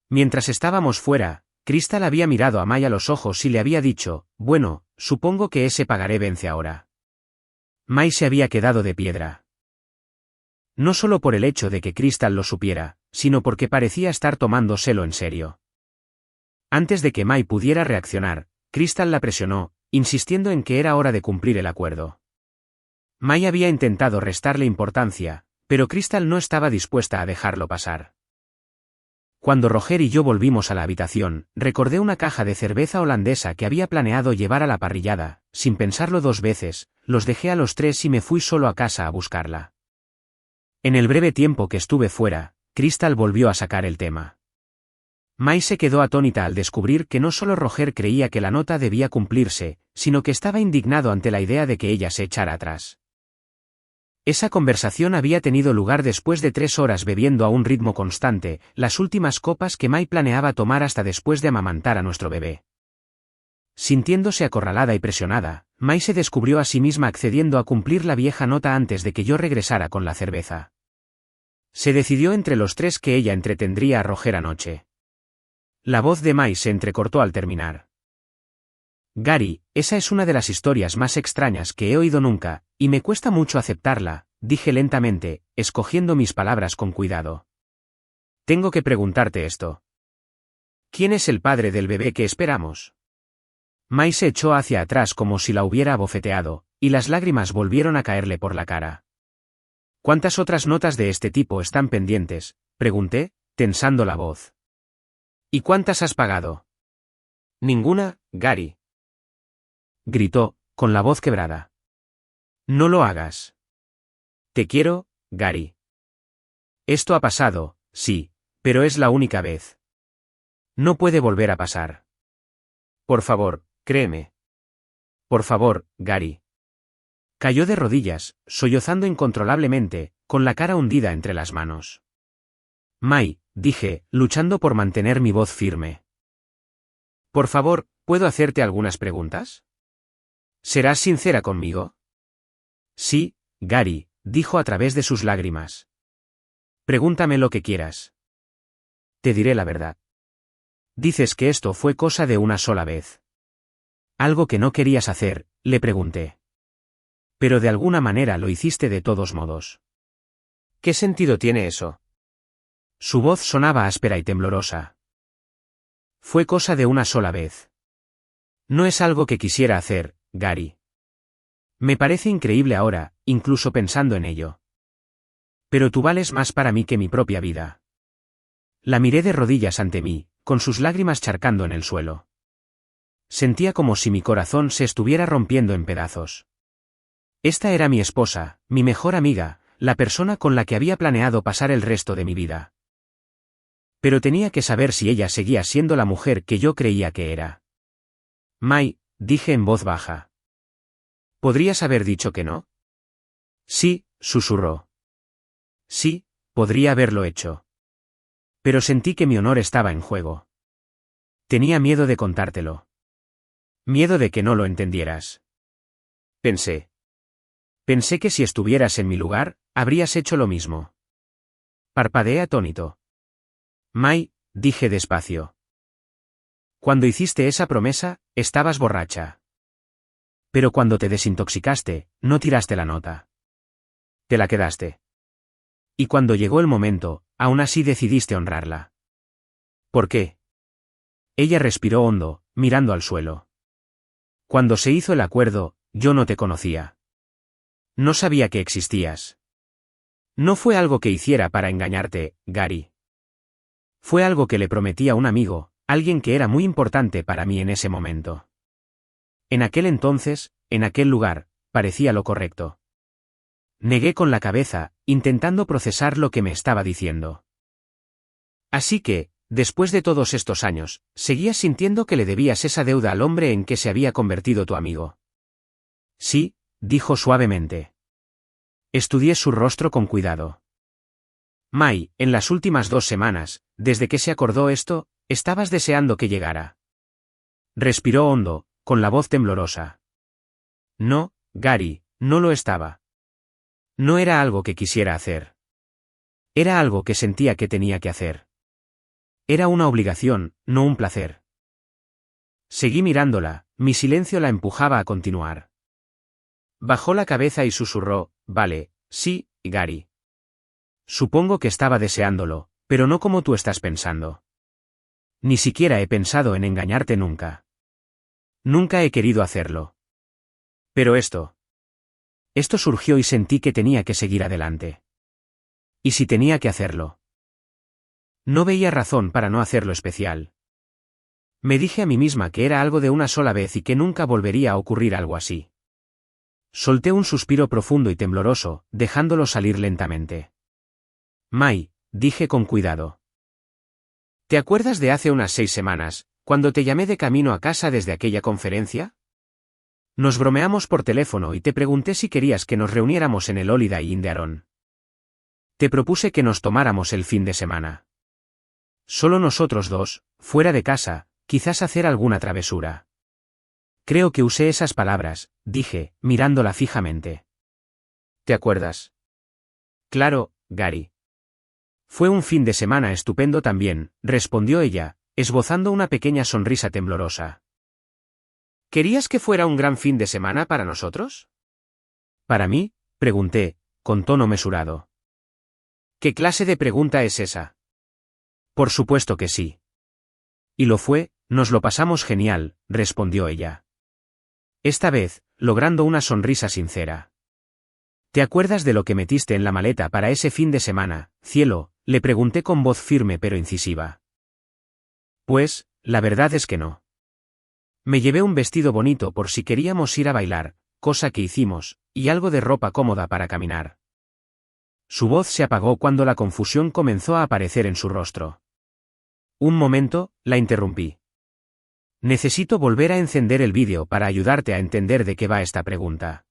Mientras estábamos fuera, Crystal había mirado a Mai a los ojos y le había dicho, bueno, supongo que ese pagaré vence ahora. Mai se había quedado de piedra. No solo por el hecho de que Crystal lo supiera, sino porque parecía estar tomándoselo en serio. Antes de que Mai pudiera reaccionar, Crystal la presionó, insistiendo en que era hora de cumplir el acuerdo. Mai había intentado restarle importancia, pero Crystal no estaba dispuesta a dejarlo pasar. Cuando Roger y yo volvimos a la habitación, recordé una caja de cerveza holandesa que había planeado llevar a la parrillada, sin pensarlo 2 veces, los dejé a los 3 y me fui solo a casa a buscarla. En el breve tiempo que estuve fuera, Crystal volvió a sacar el tema. Mai se quedó atónita al descubrir que no solo Roger creía que la nota debía cumplirse, sino que estaba indignado ante la idea de que ella se echara atrás. Esa conversación había tenido lugar después de 3 horas bebiendo a un ritmo constante, las últimas copas que Mai planeaba tomar hasta después de amamantar a nuestro bebé. Sintiéndose acorralada y presionada, Mai se descubrió a sí misma accediendo a cumplir la vieja nota antes de que yo regresara con la cerveza. Se decidió entre los 3 que ella entretendría a Roger anoche. La voz de Mai se entrecortó al terminar. Gary, esa es una de las historias más extrañas que he oído nunca, y me cuesta mucho aceptarla, dije lentamente, escogiendo mis palabras con cuidado. Tengo que preguntarte esto. ¿Quién es el padre del bebé que esperamos? Mai se echó hacia atrás como si la hubiera abofeteado, y las lágrimas volvieron a caerle por la cara. ¿Cuántas otras notas de este tipo están pendientes?, pregunté, tensando la voz. ¿Y cuántas has pagado? Ninguna, Gary. Gritó, con la voz quebrada. No lo hagas. Te quiero, Gary. Esto ha pasado, sí, pero es la única vez. No puede volver a pasar. Por favor, créeme. Por favor, Gary. Cayó de rodillas, sollozando incontrolablemente, con la cara hundida entre las manos. Mai, dije, luchando por mantener mi voz firme. Por favor, ¿puedo hacerte algunas preguntas? ¿Serás sincera conmigo? Sí, Gary, dijo a través de sus lágrimas. Pregúntame lo que quieras. Te diré la verdad. Dices que esto fue cosa de una sola vez. Algo que no querías hacer, le pregunté. Pero de alguna manera lo hiciste de todos modos. ¿Qué sentido tiene eso? Su voz sonaba áspera y temblorosa. Fue cosa de una sola vez. No es algo que quisiera hacer, Gary. Me parece increíble ahora, incluso pensando en ello. Pero tú vales más para mí que mi propia vida. La miré de rodillas ante mí, con sus lágrimas charcando en el suelo. Sentía como si mi corazón se estuviera rompiendo en pedazos. Esta era mi esposa, mi mejor amiga, la persona con la que había planeado pasar el resto de mi vida. Pero tenía que saber si ella seguía siendo la mujer que yo creía que era. Mai, dije en voz baja. ¿Podrías haber dicho que no? Sí, susurró. Sí, podría haberlo hecho. Pero sentí que mi honor estaba en juego. Tenía miedo de contártelo. Miedo de que no lo entendieras. Pensé. Pensé que si estuvieras en mi lugar, habrías hecho lo mismo. Parpadeé atónito. Mai, dije despacio. Cuando hiciste esa promesa, estabas borracha. Pero cuando te desintoxicaste, no tiraste la nota. Te la quedaste. Y cuando llegó el momento, aún así decidiste honrarla. ¿Por qué? Ella respiró hondo, mirando al suelo. Cuando se hizo el acuerdo, yo no te conocía. No sabía que existías. No fue algo que hiciera para engañarte, Gary. Fue algo que le prometí a un amigo, alguien que era muy importante para mí en ese momento. En aquel entonces, en aquel lugar, parecía lo correcto. Negué con la cabeza, intentando procesar lo que me estaba diciendo. Así que, después de todos estos años, seguías sintiendo que le debías esa deuda al hombre en que se había convertido tu amigo. Sí, dijo suavemente. Estudié su rostro con cuidado. Mai, en las últimas 2 semanas, desde que se acordó esto, estabas deseando que llegara. Respiró hondo, con la voz temblorosa. No, Gary, no lo estaba. No era algo que quisiera hacer. Era algo que sentía que tenía que hacer. Era una obligación, no un placer. Seguí mirándola, mi silencio la empujaba a continuar. Bajó la cabeza y susurró, vale, sí, Gary. Supongo que estaba deseándolo, pero no como tú estás pensando. Ni siquiera he pensado en engañarte nunca. Nunca he querido hacerlo. Pero esto surgió y sentí que tenía que seguir adelante. ¿Y si tenía que hacerlo? No veía razón para no hacerlo especial. Me dije a mí misma que era algo de una sola vez y que nunca volvería a ocurrir algo así. Solté un suspiro profundo y tembloroso, dejándolo salir lentamente. Mai, dije con cuidado. ¿Te acuerdas de hace unas 6 semanas, cuando te llamé de camino a casa desde aquella conferencia? Nos bromeamos por teléfono y te pregunté si querías que nos reuniéramos en el Holiday Inn de Aaron. Te propuse que nos tomáramos el fin de semana. Solo nosotros dos, fuera de casa, quizás hacer alguna travesura. Creo que usé esas palabras, dije, mirándola fijamente. ¿Te acuerdas? Claro, Gary. Fue un fin de semana estupendo también, respondió ella, esbozando una pequeña sonrisa temblorosa. ¿Querías que fuera un gran fin de semana para nosotros? ¿Para mí? Pregunté, con tono mesurado. ¿Qué clase de pregunta es esa? Por supuesto que sí. Y lo fue, nos lo pasamos genial, respondió ella. Esta vez, logrando una sonrisa sincera. ¿Te acuerdas de lo que metiste en la maleta para ese fin de semana, cielo? Le pregunté con voz firme pero incisiva. Pues, la verdad es que no. Me llevé un vestido bonito por si queríamos ir a bailar, cosa que hicimos, y algo de ropa cómoda para caminar. Su voz se apagó cuando la confusión comenzó a aparecer en su rostro. Un momento, la interrumpí. Necesito volver a encender el vídeo para ayudarte a entender de qué va esta pregunta.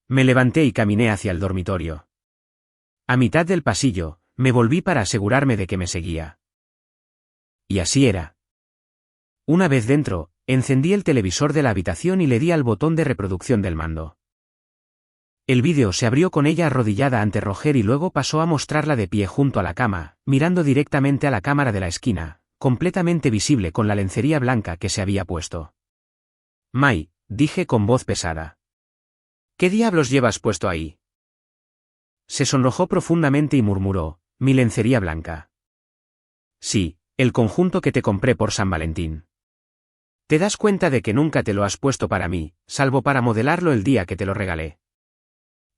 Me levanté y caminé hacia el dormitorio. A mitad del pasillo, me volví para asegurarme de que me seguía. Y así era. Una vez dentro, encendí el televisor de la habitación y le di al botón de reproducción del mando. El vídeo se abrió con ella arrodillada ante Roger y luego pasó a mostrarla de pie junto a la cama, mirando directamente a la cámara de la esquina, completamente visible con la lencería blanca que se había puesto. Mai, dije con voz pesada. ¿Qué diablos llevas puesto ahí? Se sonrojó profundamente y murmuró, mi lencería blanca. Sí, el conjunto que te compré por San Valentín. ¿Te das cuenta de que nunca te lo has puesto para mí, salvo para modelarlo el día que te lo regalé?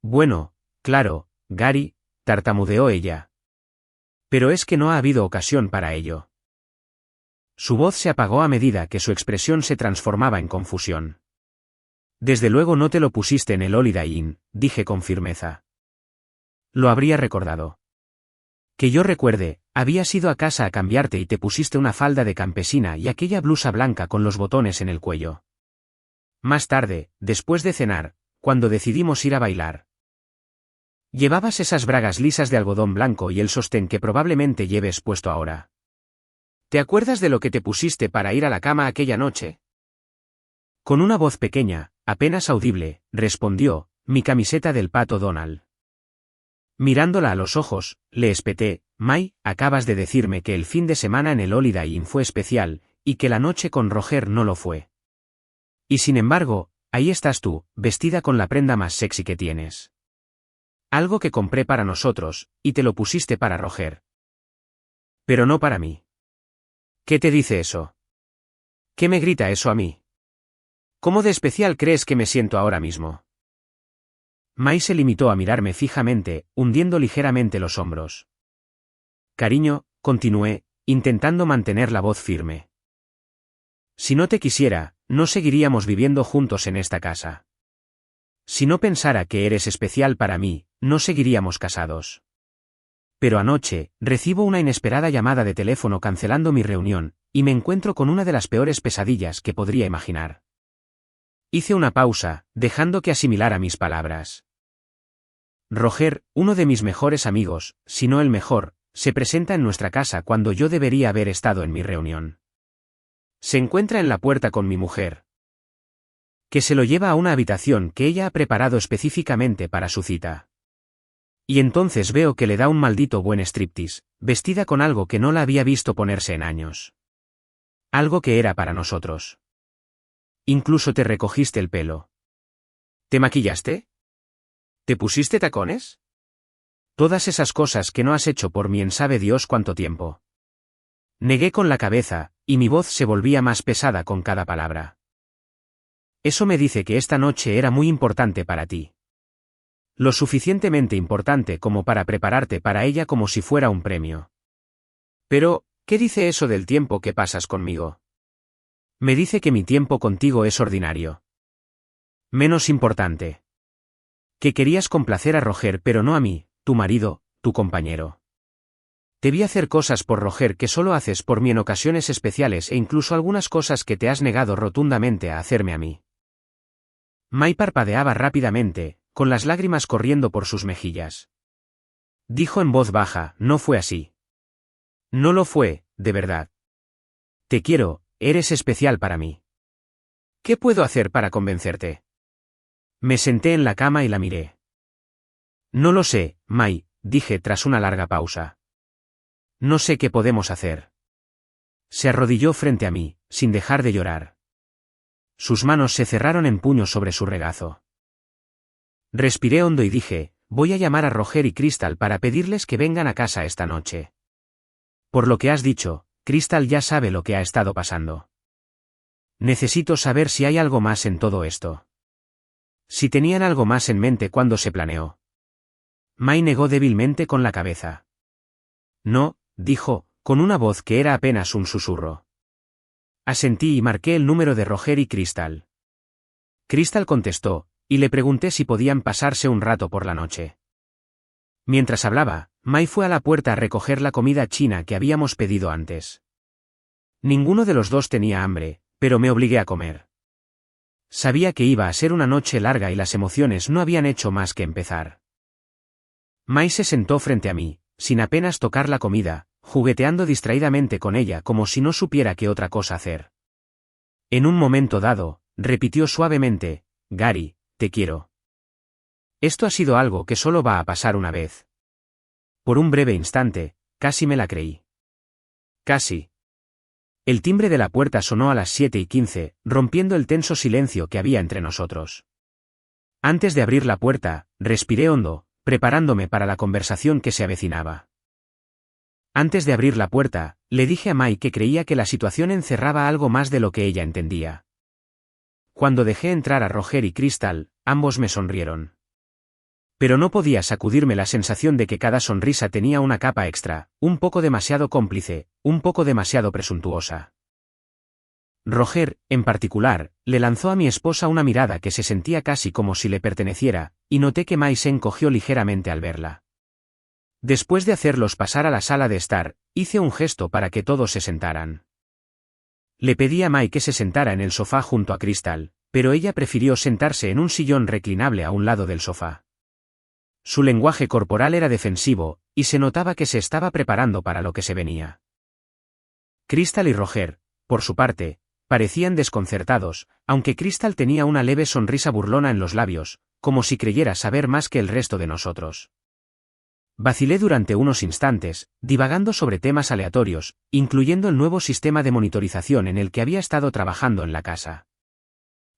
Bueno, claro, Gary, tartamudeó ella. Pero es que no ha habido ocasión para ello. Su voz se apagó a medida que su expresión se transformaba en confusión. Desde luego no te lo pusiste en el Holiday Inn, dije con firmeza. Lo habría recordado. Que yo recuerde, habías ido a casa a cambiarte y te pusiste una falda de campesina y aquella blusa blanca con los botones en el cuello. Más tarde, después de cenar, cuando decidimos ir a bailar. Llevabas esas bragas lisas de algodón blanco y el sostén que probablemente lleves puesto ahora. ¿Te acuerdas de lo que te pusiste para ir a la cama aquella noche? Con una voz pequeña, apenas audible, respondió, mi camiseta del Pato Donald. Mirándola a los ojos, le espeté, May, acabas de decirme que el fin de semana en el Holiday Inn fue especial, y que la noche con Roger no lo fue. Y sin embargo, ahí estás tú, vestida con la prenda más sexy que tienes. Algo que compré para nosotros, y te lo pusiste para Roger. Pero no para mí. ¿Qué te dice eso? ¿Qué me grita eso a mí? ¿Cómo de especial crees que me siento ahora mismo? May se limitó a mirarme fijamente, hundiendo ligeramente los hombros. Cariño, continué, intentando mantener la voz firme. Si no te quisiera, no seguiríamos viviendo juntos en esta casa. Si no pensara que eres especial para mí, no seguiríamos casados. Pero anoche, recibo una inesperada llamada de teléfono cancelando mi reunión, y me encuentro con una de las peores pesadillas que podría imaginar. Hice una pausa, dejando que asimilara mis palabras. Roger, uno de mis mejores amigos, si no el mejor, se presenta en nuestra casa cuando yo debería haber estado en mi reunión. Se encuentra en la puerta con mi mujer, que se lo lleva a una habitación que ella ha preparado específicamente para su cita. Y entonces veo que le da un maldito buen striptease, vestida con algo que no la había visto ponerse en años. Algo que era para nosotros. Incluso te recogiste el pelo. ¿Te maquillaste? ¿Te pusiste tacones? Todas esas cosas que no has hecho por mí en sabe Dios cuánto tiempo. Negué con la cabeza, y mi voz se volvía más pesada con cada palabra. Eso me dice que esta noche era muy importante para ti. Lo suficientemente importante como para prepararte para ella como si fuera un premio. Pero, ¿qué dice eso del tiempo que pasas conmigo? Me dice que mi tiempo contigo es ordinario. Menos importante. Que querías complacer a Roger pero no a mí, tu marido, tu compañero. Te vi hacer cosas por Roger que solo haces por mí en ocasiones especiales e incluso algunas cosas que te has negado rotundamente a hacerme a mí. May parpadeaba rápidamente, con las lágrimas corriendo por sus mejillas. Dijo en voz baja, no fue así. No lo fue, de verdad. Te quiero, eres especial para mí. ¿Qué puedo hacer para convencerte? Me senté en la cama y la miré. No lo sé, May, dije tras una larga pausa. No sé qué podemos hacer. Se arrodilló frente a mí, sin dejar de llorar. Sus manos se cerraron en puños sobre su regazo. Respiré hondo y dije, voy a llamar a Roger y Crystal para pedirles que vengan a casa esta noche. Por lo que has dicho, Crystal ya sabe lo que ha estado pasando. Necesito saber si hay algo más en todo esto. Si tenían algo más en mente cuando se planeó. May negó débilmente con la cabeza. No, dijo, con una voz que era apenas un susurro. Asentí y marqué el número de Roger y Crystal. Crystal contestó, y le pregunté si podían pasarse un rato por la noche. Mientras hablaba, May fue a la puerta a recoger la comida china que habíamos pedido antes. Ninguno de los dos tenía hambre, pero me obligué a comer. Sabía que iba a ser una noche larga y las emociones no habían hecho más que empezar. May se sentó frente a mí, sin apenas tocar la comida, jugueteando distraídamente con ella como si no supiera qué otra cosa hacer. En un momento dado, repitió suavemente, Gary, te quiero. Esto ha sido algo que solo va a pasar una vez. Por un breve instante, casi me la creí. Casi. El timbre de la puerta sonó a las 7:15, rompiendo el tenso silencio que había entre nosotros. Antes de abrir la puerta, respiré hondo, preparándome para la conversación que se avecinaba. Antes de abrir la puerta, le dije a Mai que creía que la situación encerraba algo más de lo que ella entendía. Cuando dejé entrar a Roger y Crystal, ambos me sonrieron. Pero no podía sacudirme la sensación de que cada sonrisa tenía una capa extra, un poco demasiado cómplice, un poco demasiado presuntuosa. Roger, en particular, le lanzó a mi esposa una mirada que se sentía casi como si le perteneciera, y noté que Mai se encogió ligeramente al verla. Después de hacerlos pasar a la sala de estar, hice un gesto para que todos se sentaran. Le pedí a Mai que se sentara en el sofá junto a Crystal, pero ella prefirió sentarse en un sillón reclinable a un lado del sofá. Su lenguaje corporal era defensivo, y se notaba que se estaba preparando para lo que se venía. Crystal y Roger, por su parte, parecían desconcertados, aunque Crystal tenía una leve sonrisa burlona en los labios, como si creyera saber más que el resto de nosotros. Vacilé durante unos instantes, divagando sobre temas aleatorios, incluyendo el nuevo sistema de monitorización en el que había estado trabajando en la casa.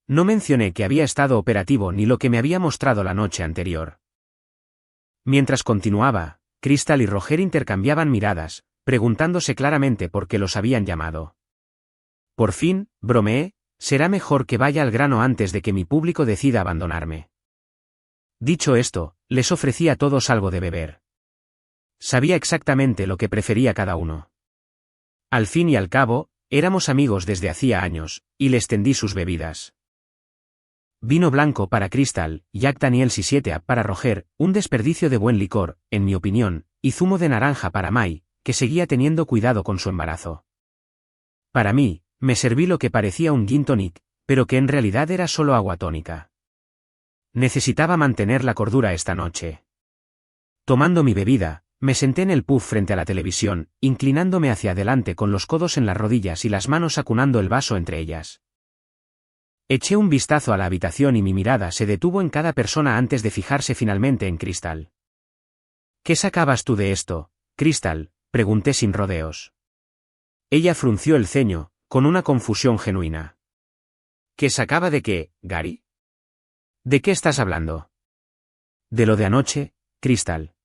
No mencioné que había estado operativo ni lo que me había mostrado la noche anterior. Mientras continuaba, Crystal y Roger intercambiaban miradas, preguntándose claramente por qué los habían llamado. Por fin, bromeé, será mejor que vaya al grano antes de que mi público decida abandonarme. Dicho esto, les ofrecí a todos algo de beber. Sabía exactamente lo que prefería cada uno. Al fin y al cabo, éramos amigos desde hacía años, y les tendí sus bebidas. Vino blanco para Crystal, Jack Daniels y 7 para Roger, un desperdicio de buen licor, en mi opinión, y zumo de naranja para Mai, que seguía teniendo cuidado con su embarazo. Para mí, me serví lo que parecía un gin tonic, pero que en realidad era solo agua tónica. Necesitaba mantener la cordura esta noche. Tomando mi bebida, me senté en el puff frente a la televisión, inclinándome hacia adelante con los codos en las rodillas y las manos acunando el vaso entre ellas. Eché un vistazo a la habitación y mi mirada se detuvo en cada persona antes de fijarse finalmente en Crystal. ¿Qué sacabas tú de esto, Crystal?, pregunté sin rodeos. Ella frunció el ceño, con una confusión genuina. ¿Qué sacaba de qué, Gary? ¿De qué estás hablando? De lo de anoche, Crystal.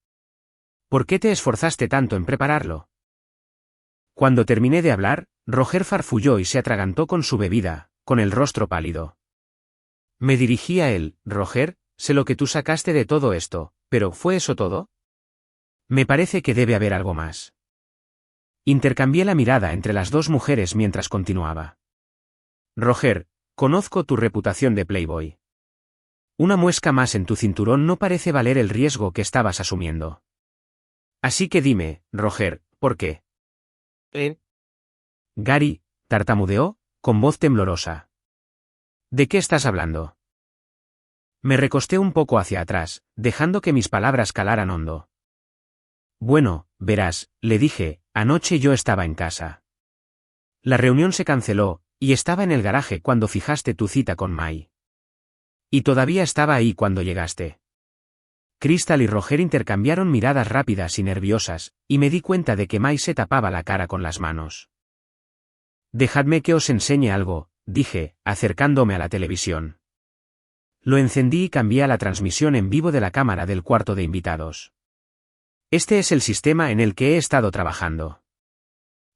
¿Por qué te esforzaste tanto en prepararlo? Cuando terminé de hablar, Roger farfulló y se atragantó con su bebida, con el rostro pálido. Me dirigí a él. Roger, sé lo que tú sacaste de todo esto, pero ¿fue eso todo? Me parece que debe haber algo más. Intercambié la mirada entre las dos mujeres mientras continuaba. Roger, conozco tu reputación de playboy. Una muesca más en tu cinturón no parece valer el riesgo que estabas asumiendo. Así que dime, Roger, ¿por qué? Gary, tartamudeó, con voz temblorosa. ¿De qué estás hablando? Me recosté un poco hacia atrás, dejando que mis palabras calaran hondo. Bueno, verás, le dije, anoche yo estaba en casa. La reunión se canceló, y estaba en el garaje cuando fijaste tu cita con Mai. Y todavía estaba ahí cuando llegaste. Crystal y Roger intercambiaron miradas rápidas y nerviosas, y me di cuenta de que Mai se tapaba la cara con las manos. Dejadme que os enseñe algo, dije, acercándome a la televisión. Lo encendí y cambié a la transmisión en vivo de la cámara del cuarto de invitados. Este es el sistema en el que he estado trabajando.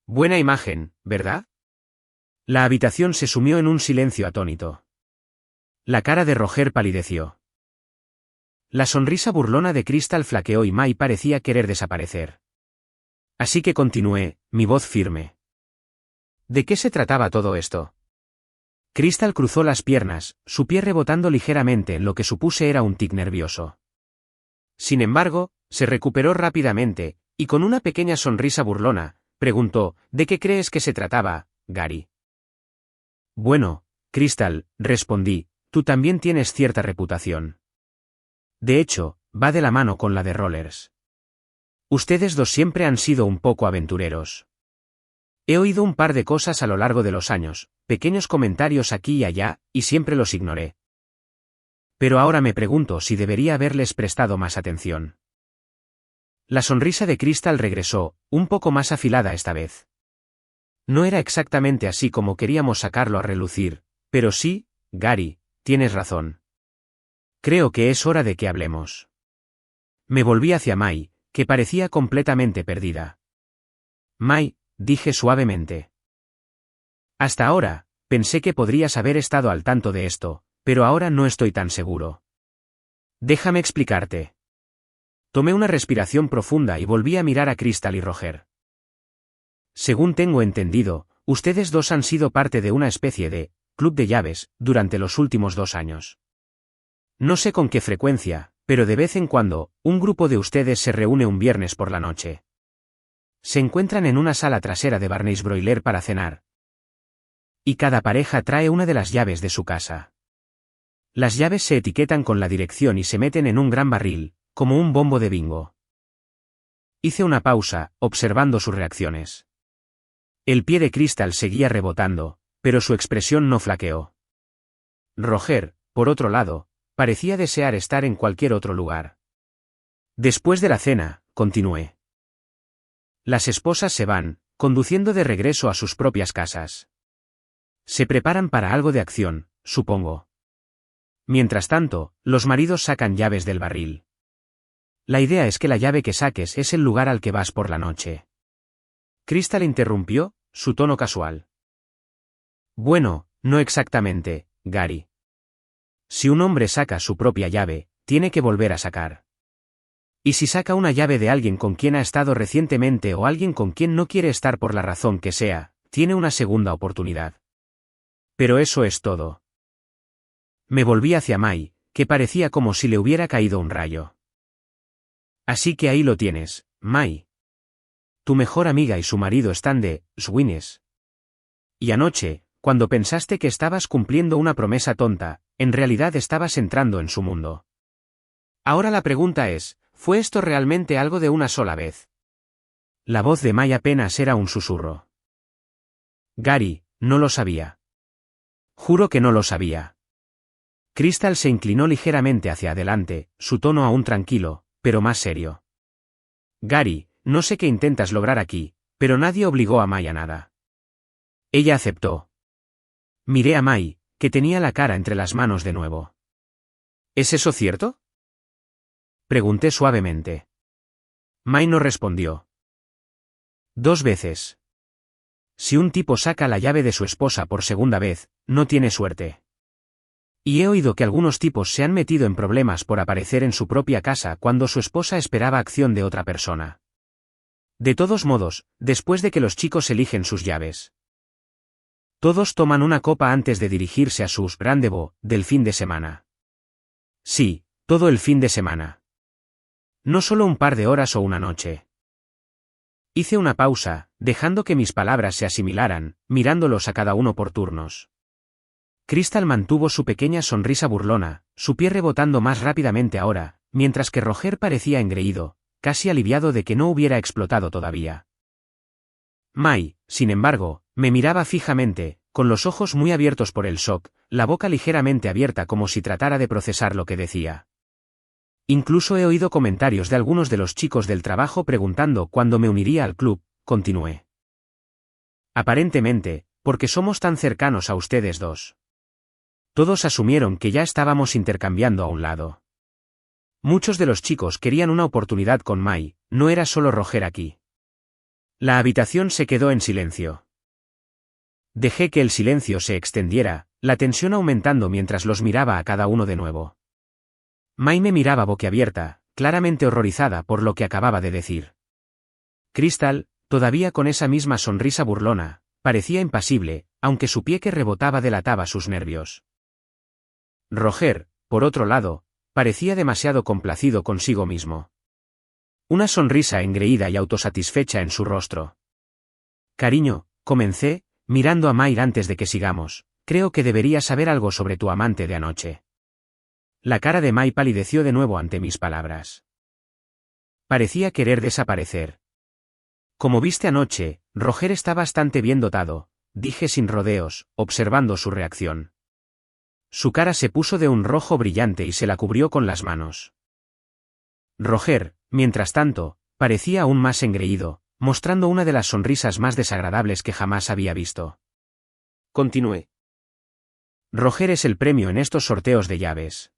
Buena imagen, ¿verdad? La habitación se sumió en un silencio atónito. La cara de Roger palideció. La sonrisa burlona de Crystal flaqueó y Mai parecía querer desaparecer. Así que continué, mi voz firme. ¿De qué se trataba todo esto? Crystal cruzó las piernas, su pie rebotando ligeramente en lo que supuse era un tic nervioso. Sin embargo, se recuperó rápidamente, y con una pequeña sonrisa burlona, preguntó, ¿de qué crees que se trataba, Gary? Bueno, Crystal, respondí, tú también tienes cierta reputación. De hecho, va de la mano con la de Rollers. Ustedes dos siempre han sido un poco aventureros. He oído un par de cosas a lo largo de los años, pequeños comentarios aquí y allá, y siempre los ignoré. Pero ahora me pregunto si debería haberles prestado más atención. La sonrisa de Crystal regresó, un poco más afilada esta vez. No era exactamente así como queríamos sacarlo a relucir, pero sí, Gary, tienes razón. Creo que es hora de que hablemos. Me volví hacia Mai, que parecía completamente perdida. Mai, dije suavemente. Hasta ahora, pensé que podrías haber estado al tanto de esto, pero ahora no estoy tan seguro. Déjame explicarte. Tomé una respiración profunda y volví a mirar a Crystal y Roger. Según tengo entendido, ustedes dos han sido parte de una especie de club de llaves durante los últimos 2 años. No sé con qué frecuencia, pero de vez en cuando, un grupo de ustedes se reúne un viernes por la noche. Se encuentran en una sala trasera de Barney's Broiler para cenar. Y cada pareja trae una de las llaves de su casa. Las llaves se etiquetan con la dirección y se meten en un gran barril, como un bombo de bingo. Hice una pausa, observando sus reacciones. El pie de Crystal seguía rebotando, pero su expresión no flaqueó. Roger, por otro lado, parecía desear estar en cualquier otro lugar. Después de la cena, continué. Las esposas se van, conduciendo de regreso a sus propias casas. Se preparan para algo de acción, supongo. Mientras tanto, los maridos sacan llaves del barril. La idea es que la llave que saques es el lugar al que vas por la noche. Crystal interrumpió, su tono casual. Bueno, no exactamente, Gary. Si un hombre saca su propia llave, tiene que volver a sacar. Y si saca una llave de alguien con quien ha estado recientemente o alguien con quien no quiere estar por la razón que sea, tiene una segunda oportunidad. Pero eso es todo. Me volví hacia Mai, que parecía como si le hubiera caído un rayo. Así que ahí lo tienes, Mai. Tu mejor amiga y su marido están de swingers. Y anoche, cuando pensaste que estabas cumpliendo una promesa tonta, en realidad estabas entrando en su mundo. Ahora la pregunta es, ¿fue esto realmente algo de una sola vez? La voz de Mai apenas era un susurro. Gary, no lo sabía. Juro que no lo sabía. Crystal se inclinó ligeramente hacia adelante, su tono aún tranquilo, pero más serio. Gary, no sé qué intentas lograr aquí, pero nadie obligó a Mai a nada. Ella aceptó. Miré a Mai, que tenía la cara entre las manos de nuevo. ¿Es eso cierto? Pregunté suavemente. Mai no respondió. 2 veces. Si un tipo saca la llave de su esposa por segunda vez, no tiene suerte. Y he oído que algunos tipos se han metido en problemas por aparecer en su propia casa cuando su esposa esperaba acción de otra persona. De todos modos, después de que los chicos eligen sus llaves. Todos toman una copa antes de dirigirse a sus rendezvous del fin de semana. Sí, todo el fin de semana. No solo un par de horas o una noche. Hice una pausa, dejando que mis palabras se asimilaran, mirándolos a cada uno por turnos. Crystal mantuvo su pequeña sonrisa burlona, su pie rebotando más rápidamente ahora, mientras que Roger parecía engreído, casi aliviado de que no hubiera explotado todavía. Mai, sin embargo, me miraba fijamente, con los ojos muy abiertos por el shock, la boca ligeramente abierta como si tratara de procesar lo que decía. Incluso he oído comentarios de algunos de los chicos del trabajo preguntando cuándo me uniría al club, continué. Aparentemente, porque somos tan cercanos a ustedes dos. Todos asumieron que ya estábamos intercambiando a un lado. Muchos de los chicos querían una oportunidad con Mai, no era solo Roger aquí. La habitación se quedó en silencio. Dejé que el silencio se extendiera, la tensión aumentando mientras los miraba a cada uno de nuevo. Mai me miraba boquiabierta, claramente horrorizada por lo que acababa de decir. Crystal, todavía con esa misma sonrisa burlona, parecía impasible, aunque su pie que rebotaba delataba sus nervios. Roger, por otro lado, parecía demasiado complacido consigo mismo. Una sonrisa engreída y autosatisfecha en su rostro. Cariño, comencé, mirando a Mai antes de que sigamos, creo que deberías saber algo sobre tu amante de anoche. La cara de Mai palideció de nuevo ante mis palabras. Parecía querer desaparecer. Como viste anoche, Roger está bastante bien dotado, dije sin rodeos, observando su reacción. Su cara se puso de un rojo brillante y se la cubrió con las manos. Roger, mientras tanto, parecía aún más engreído, mostrando una de las sonrisas más desagradables que jamás había visto. Continué. Roger es el premio en estos sorteos de llaves.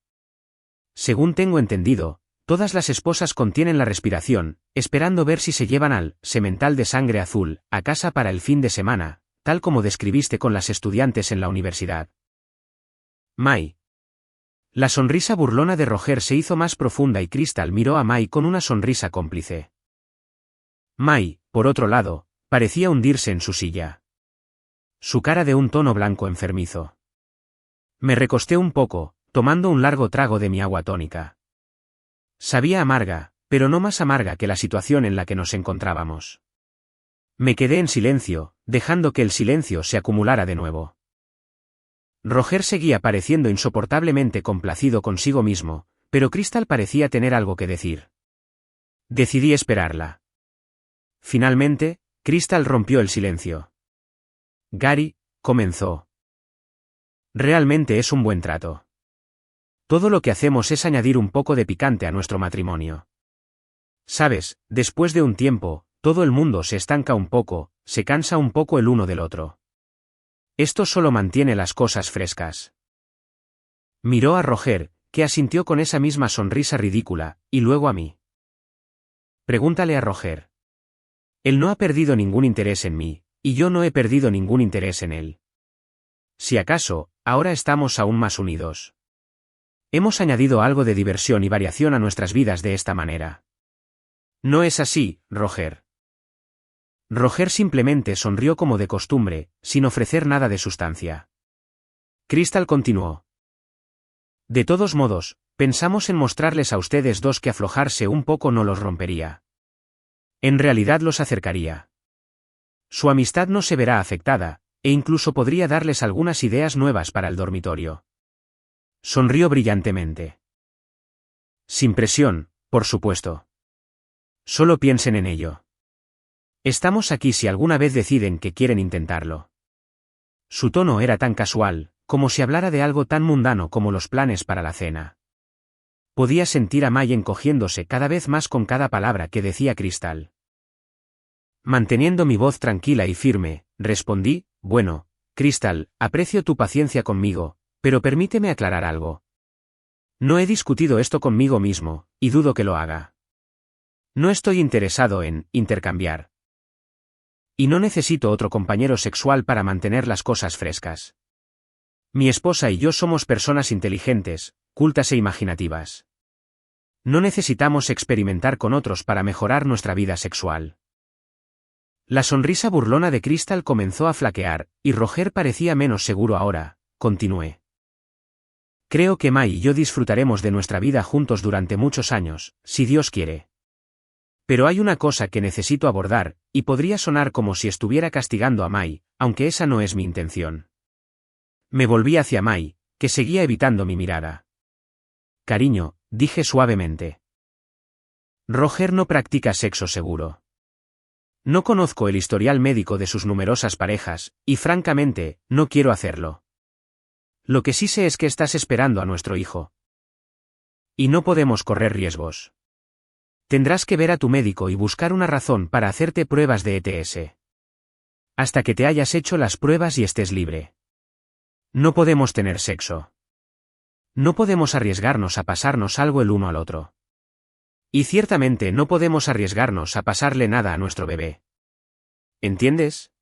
Según tengo entendido, todas las esposas contienen la respiración, esperando ver si se llevan al semental de sangre azul a casa para el fin de semana, tal como describiste con las estudiantes en la universidad. Mai. La sonrisa burlona de Roger se hizo más profunda y Crystal miró a Mai con una sonrisa cómplice. Mai, por otro lado, parecía hundirse en su silla. Su cara de un tono blanco enfermizo. Me recosté un poco, tomando un largo trago de mi agua tónica. Sabía amarga, pero no más amarga que la situación en la que nos encontrábamos. Me quedé en silencio, dejando que el silencio se acumulara de nuevo. Roger seguía pareciendo insoportablemente complacido consigo mismo, pero Crystal parecía tener algo que decir. Decidí esperarla. Finalmente, Crystal rompió el silencio. Gary, comenzó. Realmente es un buen trato. Todo lo que hacemos es añadir un poco de picante a nuestro matrimonio. Sabes, después de un tiempo, todo el mundo se estanca un poco, se cansa un poco el uno del otro. Esto solo mantiene las cosas frescas. Miró a Roger, que asintió con esa misma sonrisa ridícula, y luego a mí. Pregúntale a Roger. Él no ha perdido ningún interés en mí, y yo no he perdido ningún interés en él. Si acaso, ahora estamos aún más unidos. Hemos añadido algo de diversión y variación a nuestras vidas de esta manera. No es así, Roger. Roger simplemente sonrió como de costumbre, sin ofrecer nada de sustancia. Crystal continuó. De todos modos, pensamos en mostrarles a ustedes dos que aflojarse un poco no los rompería. En realidad los acercaría. Su amistad no se verá afectada, e incluso podría darles algunas ideas nuevas para el dormitorio. Sonrió brillantemente. Sin presión, por supuesto. Solo piensen en ello. Estamos aquí si alguna vez deciden que quieren intentarlo. Su tono era tan casual, como si hablara de algo tan mundano como los planes para la cena. Podía sentir a Mai encogiéndose cada vez más con cada palabra que decía Crystal. Manteniendo mi voz tranquila y firme, respondí, bueno, Crystal, aprecio tu paciencia conmigo, pero permíteme aclarar algo. No he discutido esto conmigo mismo, y dudo que lo haga. No estoy interesado en intercambiar. Y no necesito otro compañero sexual para mantener las cosas frescas. Mi esposa y yo somos personas inteligentes, cultas e imaginativas. No necesitamos experimentar con otros para mejorar nuestra vida sexual. La sonrisa burlona de Crystal comenzó a flaquear, y Roger parecía menos seguro ahora. Continué. Creo que Mai y yo disfrutaremos de nuestra vida juntos durante muchos años, si Dios quiere. Pero hay una cosa que necesito abordar, y podría sonar como si estuviera castigando a Mai, aunque esa no es mi intención. Me volví hacia Mai, que seguía evitando mi mirada. Cariño, dije suavemente. Roger no practica sexo seguro. No conozco el historial médico de sus numerosas parejas, y francamente, no quiero hacerlo. Lo que sí sé es que estás esperando a nuestro hijo. Y no podemos correr riesgos. Tendrás que ver a tu médico y buscar una razón para hacerte pruebas de ETS. Hasta que te hayas hecho las pruebas y estés libre. No podemos tener sexo. No podemos arriesgarnos a pasarnos algo el uno al otro. Y ciertamente no podemos arriesgarnos a pasarle nada a nuestro bebé. ¿Entiendes?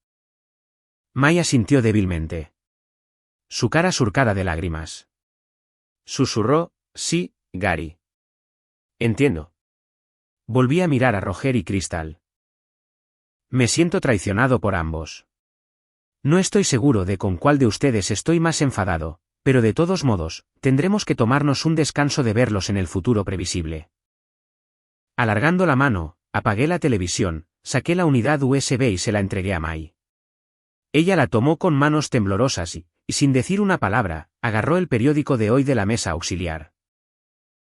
Mai sintió débilmente. Su cara surcada de lágrimas. Susurró, sí, Gary. Entiendo. Volví a mirar a Roger y Crystal. Me siento traicionado por ambos. No estoy seguro de con cuál de ustedes estoy más enfadado, pero de todos modos, tendremos que tomarnos un descanso de verlos en el futuro previsible. Alargando la mano, apagué la televisión, saqué la unidad USB y se la entregué a Mai. Ella la tomó con manos temblorosas y, sin decir una palabra, agarró el periódico de hoy de la mesa auxiliar.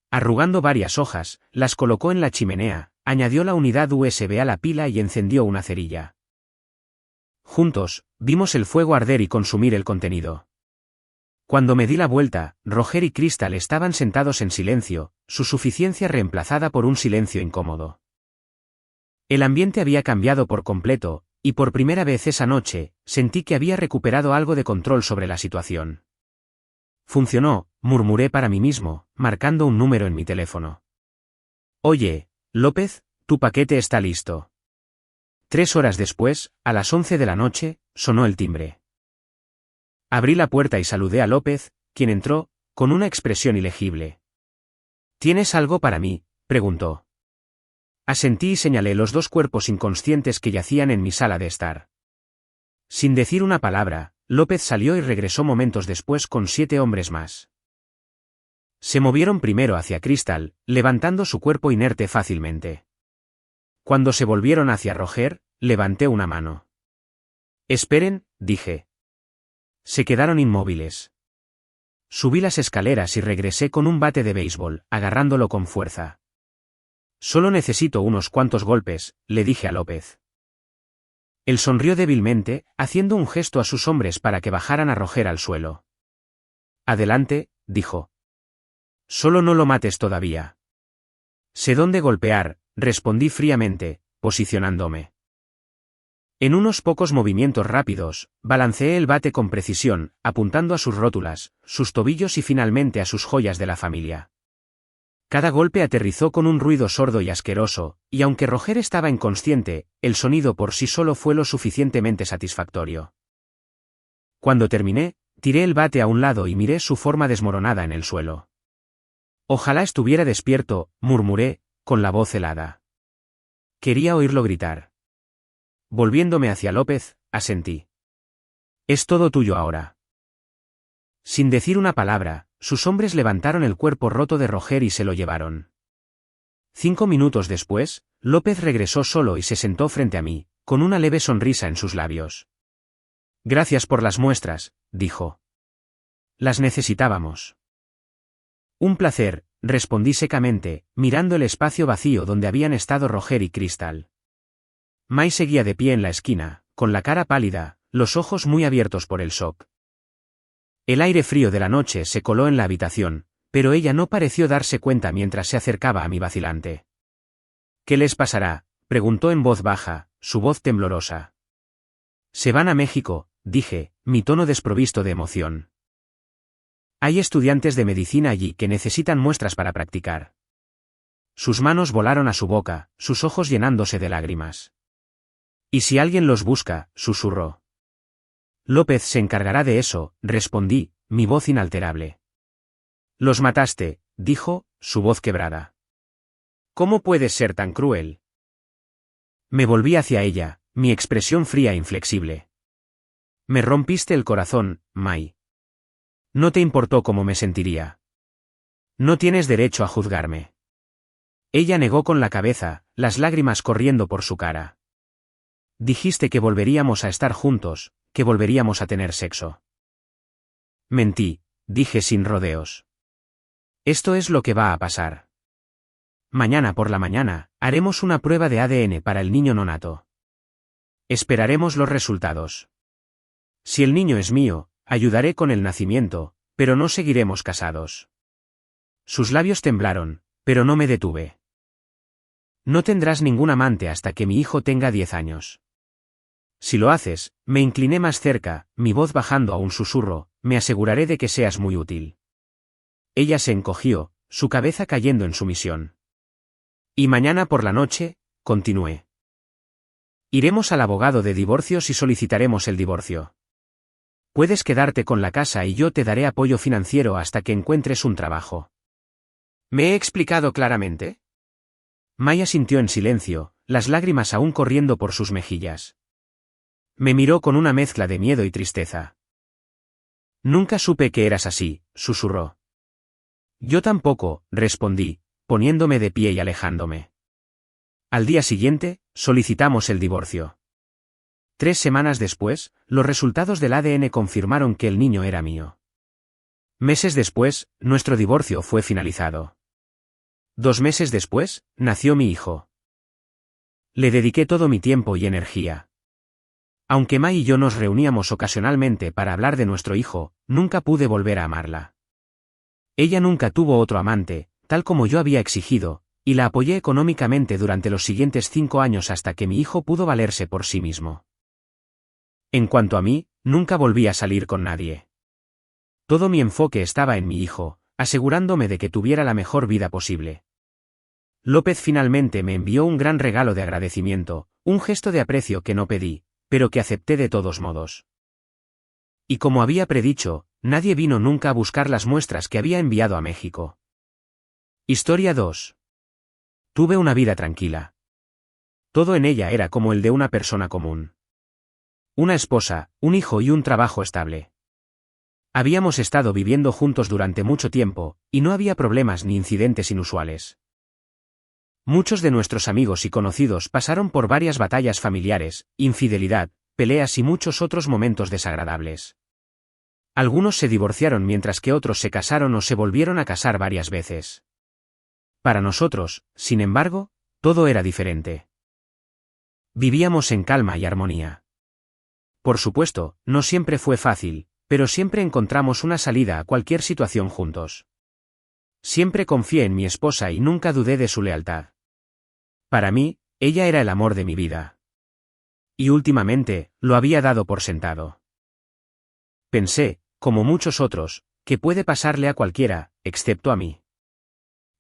Arrugando varias hojas, las colocó en la chimenea, añadió la unidad USB a la pila y encendió una cerilla. Juntos, vimos el fuego arder y consumir el contenido. Cuando me di la vuelta, Roger y Crystal estaban sentados en silencio, su suficiencia reemplazada por un silencio incómodo. El ambiente había cambiado por completo, y por primera vez esa noche, sentí que había recuperado algo de control sobre la situación. Funcionó, murmuré para mí mismo, marcando un número en mi teléfono. Oye, López, tu paquete está listo. 3 horas después, a las 11 de la noche, sonó el timbre. Abrí la puerta y saludé a López, quien entró, con una expresión ilegible. ¿Tienes algo para mí?, preguntó. Asentí y señalé los 2 cuerpos inconscientes que yacían en mi sala de estar. Sin decir una palabra, López salió y regresó momentos después con 7 hombres más. Se movieron primero hacia Crystal, levantando su cuerpo inerte fácilmente. Cuando se volvieron hacia Roger, levanté una mano. Esperen, dije. Se quedaron inmóviles. Subí las escaleras y regresé con un bate de béisbol, agarrándolo con fuerza. Solo necesito unos cuantos golpes, le dije a López. Él sonrió débilmente, haciendo un gesto a sus hombres para que bajaran a Roger al suelo. Adelante, dijo. Solo no lo mates todavía. Sé dónde golpear, respondí fríamente, posicionándome. En unos pocos movimientos rápidos, balanceé el bate con precisión, apuntando a sus rótulas, sus tobillos y finalmente a sus joyas de la familia. Cada golpe aterrizó con un ruido sordo y asqueroso, y aunque Roger estaba inconsciente, el sonido por sí solo fue lo suficientemente satisfactorio. Cuando terminé, tiré el bate a un lado y miré su forma desmoronada en el suelo. Ojalá estuviera despierto, murmuré, con la voz helada. Quería oírlo gritar. Volviéndome hacia López, asentí. Es todo tuyo ahora. Sin decir una palabra, sus hombres levantaron el cuerpo roto de Roger y se lo llevaron. 5 minutos después, López regresó solo y se sentó frente a mí, con una leve sonrisa en sus labios. Gracias por las muestras, dijo. Las necesitábamos. Un placer, respondí secamente, mirando el espacio vacío donde habían estado Roger y Crystal. Mai seguía de pie en la esquina, con la cara pálida, los ojos muy abiertos por el shock. El aire frío de la noche se coló en la habitación, pero ella no pareció darse cuenta mientras se acercaba a mi vacilante. ¿Qué les pasará?, preguntó en voz baja, su voz temblorosa. Se van a México, dije, mi tono desprovisto de emoción. Hay estudiantes de medicina allí que necesitan muestras para practicar. Sus manos volaron a su boca, sus ojos llenándose de lágrimas. ¿Y si alguien los busca?, susurró. López se encargará de eso, respondí, mi voz inalterable. Los mataste, dijo, su voz quebrada. ¿Cómo puedes ser tan cruel? Me volví hacia ella, mi expresión fría e inflexible. Me rompiste el corazón, Mai. No te importó cómo me sentiría. No tienes derecho a juzgarme. Ella negó con la cabeza, las lágrimas corriendo por su cara. Dijiste que volveríamos a estar juntos, que volveríamos a tener sexo. Mentí, dije sin rodeos. Esto es lo que va a pasar. Mañana por la mañana, haremos una prueba de ADN para el niño nonato. Esperaremos los resultados. Si el niño es mío, ayudaré con el nacimiento, pero no seguiremos casados. Sus labios temblaron, pero no me detuve. No tendrás ningún amante hasta que mi hijo tenga 10 años. Si lo haces, me incliné más cerca, mi voz bajando a un susurro, me aseguraré de que seas muy útil. Ella se encogió, su cabeza cayendo en sumisión. Y mañana por la noche, continué. Iremos al abogado de divorcios y solicitaremos el divorcio. Puedes quedarte con la casa y yo te daré apoyo financiero hasta que encuentres un trabajo. ¿Me he explicado claramente? Maya sintió en silencio, las lágrimas aún corriendo por sus mejillas. Me miró con una mezcla de miedo y tristeza. Nunca supe que eras así, susurró. Yo tampoco, respondí, poniéndome de pie y alejándome. Al día siguiente, solicitamos el divorcio. 3 semanas después, los resultados del ADN confirmaron que el niño era mío. Meses después, nuestro divorcio fue finalizado. 2 meses después, nació mi hijo. Le dediqué todo mi tiempo y energía. Aunque Mai y yo nos reuníamos ocasionalmente para hablar de nuestro hijo, nunca pude volver a amarla. Ella nunca tuvo otro amante, tal como yo había exigido, y la apoyé económicamente durante los siguientes 5 años hasta que mi hijo pudo valerse por sí mismo. En cuanto a mí, nunca volví a salir con nadie. Todo mi enfoque estaba en mi hijo, asegurándome de que tuviera la mejor vida posible. López finalmente me envió un gran regalo de agradecimiento, un gesto de aprecio que no pedí, pero que acepté de todos modos. Y como había predicho, nadie vino nunca a buscar las muestras que había enviado a México. Historia 2. Tuve una vida tranquila. Todo en ella era como el de una persona común. Una esposa, un hijo y un trabajo estable. Habíamos estado viviendo juntos durante mucho tiempo, y no había problemas ni incidentes inusuales. Muchos de nuestros amigos y conocidos pasaron por varias batallas familiares, infidelidad, peleas y muchos otros momentos desagradables. Algunos se divorciaron mientras que otros se casaron o se volvieron a casar varias veces. Para nosotros, sin embargo, todo era diferente. Vivíamos en calma y armonía. Por supuesto, no siempre fue fácil, pero siempre encontramos una salida a cualquier situación juntos. Siempre confié en mi esposa y nunca dudé de su lealtad. Para mí, ella era el amor de mi vida. Y últimamente, lo había dado por sentado. Pensé, como muchos otros, que puede pasarle a cualquiera, excepto a mí.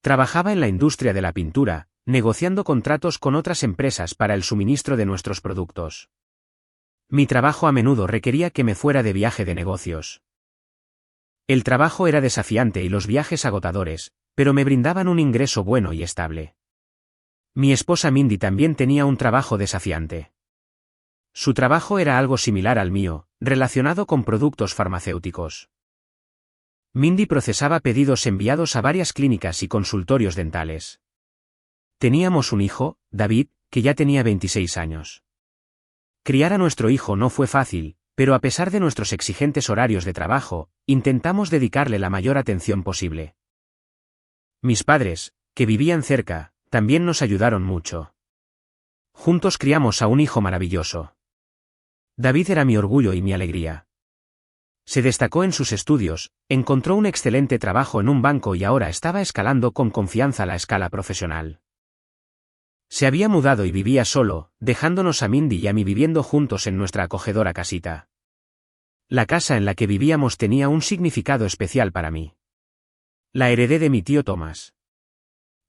Trabajaba en la industria de la pintura, negociando contratos con otras empresas para el suministro de nuestros productos. Mi trabajo a menudo requería que me fuera de viaje de negocios. El trabajo era desafiante y los viajes agotadores, pero me brindaban un ingreso bueno y estable. Mi esposa Mindy también tenía un trabajo desafiante. Su trabajo era algo similar al mío, relacionado con productos farmacéuticos. Mindy procesaba pedidos enviados a varias clínicas y consultorios dentales. Teníamos un hijo, David, que ya tenía 26 años. Criar a nuestro hijo no fue fácil, pero a pesar de nuestros exigentes horarios de trabajo, intentamos dedicarle la mayor atención posible. Mis padres, que vivían cerca, también nos ayudaron mucho. Juntos criamos a un hijo maravilloso. David era mi orgullo y mi alegría. Se destacó en sus estudios, encontró un excelente trabajo en un banco y ahora estaba escalando con confianza la escala profesional. Se había mudado y vivía solo, dejándonos a Mindy y a mí viviendo juntos en nuestra acogedora casita. La casa en la que vivíamos tenía un significado especial para mí. La heredé de mi tío Thomas.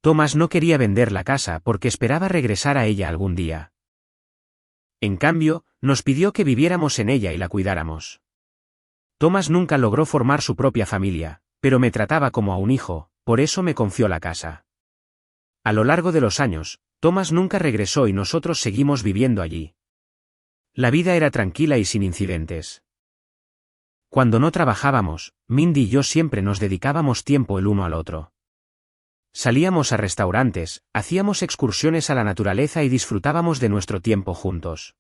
Thomas no quería vender la casa porque esperaba regresar a ella algún día. En cambio, nos pidió que viviéramos en ella y la cuidáramos. Thomas nunca logró formar su propia familia, pero me trataba como a un hijo, por eso me confió la casa. A lo largo de los años, Thomas nunca regresó y nosotros seguimos viviendo allí. La vida era tranquila y sin incidentes. Cuando no trabajábamos, Mindy y yo siempre nos dedicábamos tiempo el uno al otro. Salíamos a restaurantes, hacíamos excursiones a la naturaleza y disfrutábamos de nuestro tiempo juntos.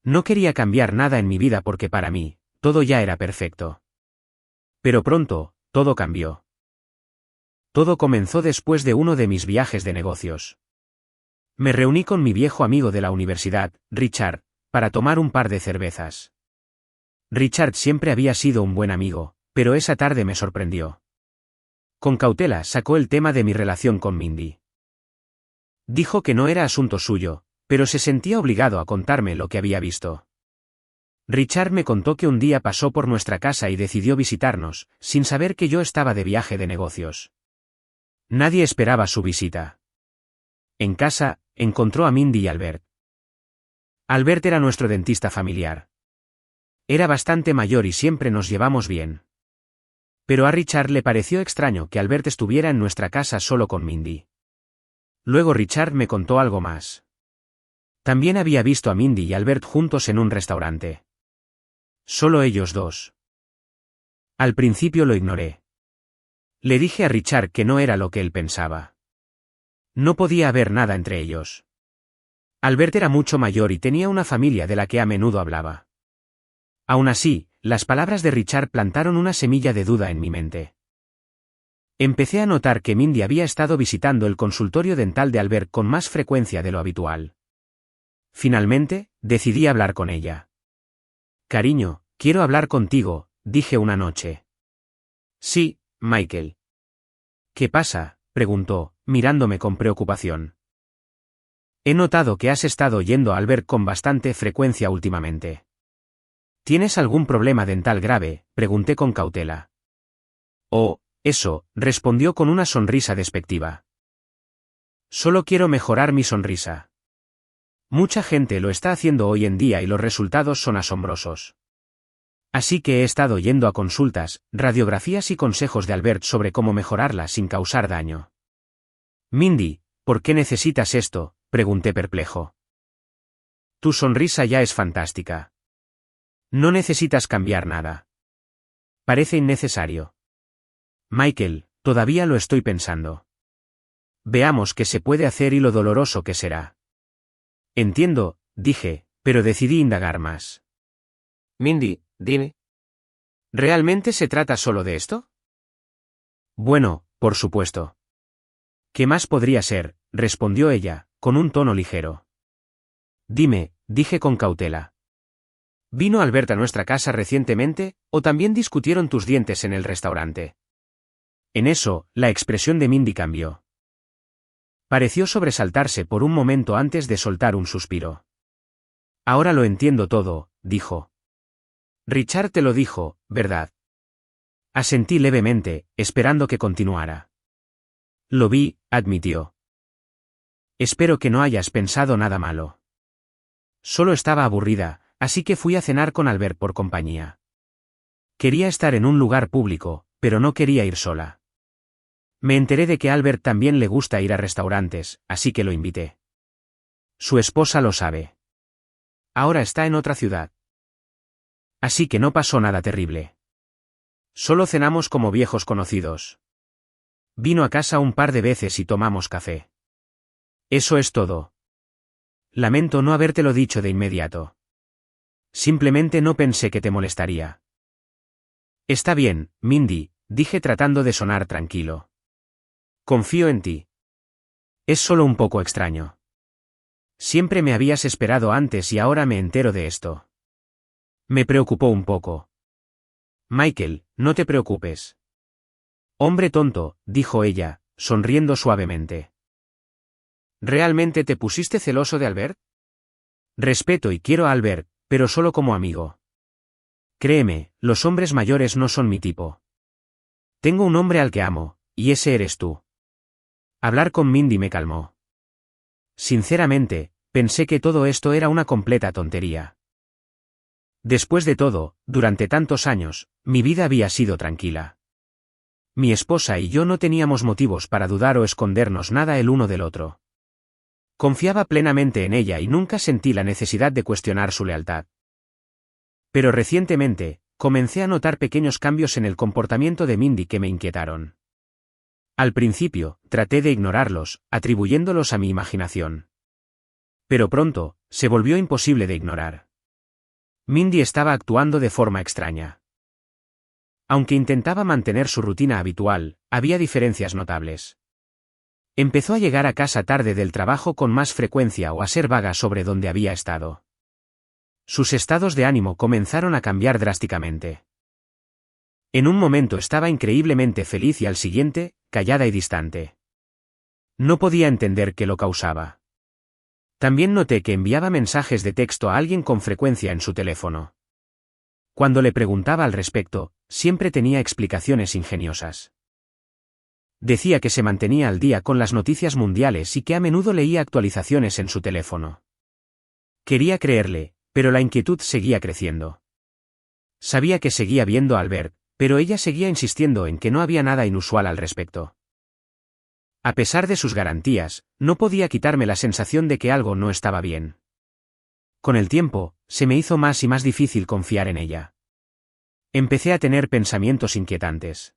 No quería cambiar nada en mi vida porque para mí, todo ya era perfecto. Pero pronto, todo cambió. Todo comenzó después de uno de mis viajes de negocios. Me reuní con mi viejo amigo de la universidad, Richard, para tomar un par de cervezas. Richard siempre había sido un buen amigo, pero esa tarde me sorprendió. Con cautela sacó el tema de mi relación con Mindy. Dijo que no era asunto suyo, pero se sentía obligado a contarme lo que había visto. Richard me contó que un día pasó por nuestra casa y decidió visitarnos, sin saber que yo estaba de viaje de negocios. Nadie esperaba su visita. En casa, encontró a Mindy y Albert. Albert era nuestro dentista familiar. Era bastante mayor y siempre nos llevamos bien. Pero a Richard le pareció extraño que Albert estuviera en nuestra casa solo con Mindy. Luego Richard me contó algo más. También había visto a Mindy y Albert juntos en un restaurante. Solo ellos dos. Al principio lo ignoré. Le dije a Richard que no era lo que él pensaba. No podía haber nada entre ellos. Albert era mucho mayor y tenía una familia de la que a menudo hablaba. Aún así, las palabras de Richard plantaron una semilla de duda en mi mente. Empecé a notar que Mindy había estado visitando el consultorio dental de Albert con más frecuencia de lo habitual. Finalmente, decidí hablar con ella. «Cariño, quiero hablar contigo», dije una noche. «Sí, Michael». «¿Qué pasa?», preguntó, mirándome con preocupación. «He notado que has estado yendo a Albert con bastante frecuencia últimamente». ¿Tienes algún problema dental grave?, pregunté con cautela. Oh, eso, respondió con una sonrisa despectiva. Solo quiero mejorar mi sonrisa. Mucha gente lo está haciendo hoy en día y los resultados son asombrosos. Así que he estado yendo a consultas, radiografías y consejos de Albert sobre cómo mejorarla sin causar daño. Mindy, ¿por qué necesitas esto?, pregunté perplejo. Tu sonrisa ya es fantástica. No necesitas cambiar nada. Parece innecesario. Michael, todavía lo estoy pensando. Veamos qué se puede hacer y lo doloroso que será. Entiendo, dije, pero decidí indagar más. Mindy, dime. ¿Realmente se trata solo de esto? Bueno, por supuesto. ¿Qué más podría ser?, respondió ella, con un tono ligero. Dime, dije con cautela. ¿Vino Albert a nuestra casa recientemente, o también discutieron tus dientes en el restaurante? En eso, la expresión de Mindy cambió. Pareció sobresaltarse por un momento antes de soltar un suspiro. Ahora lo entiendo todo, dijo. Richard te lo dijo, ¿verdad? Asentí levemente, esperando que continuara. Lo vi, admitió. Espero que no hayas pensado nada malo. Solo estaba aburrida, así que fui a cenar con Albert por compañía. Quería estar en un lugar público, pero no quería ir sola. Me enteré de que a Albert también le gusta ir a restaurantes, así que lo invité. Su esposa lo sabe. Ahora está en otra ciudad. Así que no pasó nada terrible. Solo cenamos como viejos conocidos. Vino a casa un par de veces y tomamos café. Eso es todo. Lamento no habértelo dicho de inmediato. Simplemente no pensé que te molestaría. Está bien, Mindy, dije tratando de sonar tranquilo. Confío en ti. Es solo un poco extraño. Siempre me habías esperado antes y ahora me entero de esto. Me preocupó un poco. Michael, no te preocupes. Hombre tonto, dijo ella, sonriendo suavemente. ¿Realmente te pusiste celoso de Albert? Respeto y quiero a Albert, pero solo como amigo. Créeme, los hombres mayores no son mi tipo. Tengo un hombre al que amo, y ese eres tú. Hablar con Mindy me calmó. Sinceramente, pensé que todo esto era una completa tontería. Después de todo, durante tantos años, mi vida había sido tranquila. Mi esposa y yo no teníamos motivos para dudar o escondernos nada el uno del otro. Confiaba plenamente en ella y nunca sentí la necesidad de cuestionar su lealtad. Pero recientemente, comencé a notar pequeños cambios en el comportamiento de Mindy que me inquietaron. Al principio, traté de ignorarlos, atribuyéndolos a mi imaginación. Pero pronto, se volvió imposible de ignorar. Mindy estaba actuando de forma extraña. Aunque intentaba mantener su rutina habitual, había diferencias notables. Empezó a llegar a casa tarde del trabajo con más frecuencia o a ser vaga sobre dónde había estado. Sus estados de ánimo comenzaron a cambiar drásticamente. En un momento estaba increíblemente feliz y al siguiente, callada y distante. No podía entender qué lo causaba. También noté que enviaba mensajes de texto a alguien con frecuencia en su teléfono. Cuando le preguntaba al respecto, siempre tenía explicaciones ingeniosas. Decía que se mantenía al día con las noticias mundiales y que a menudo leía actualizaciones en su teléfono. Quería creerle, pero la inquietud seguía creciendo. Sabía que seguía viendo a Albert, pero ella seguía insistiendo en que no había nada inusual al respecto. A pesar de sus garantías, no podía quitarme la sensación de que algo no estaba bien. Con el tiempo, se me hizo más y más difícil confiar en ella. Empecé a tener pensamientos inquietantes.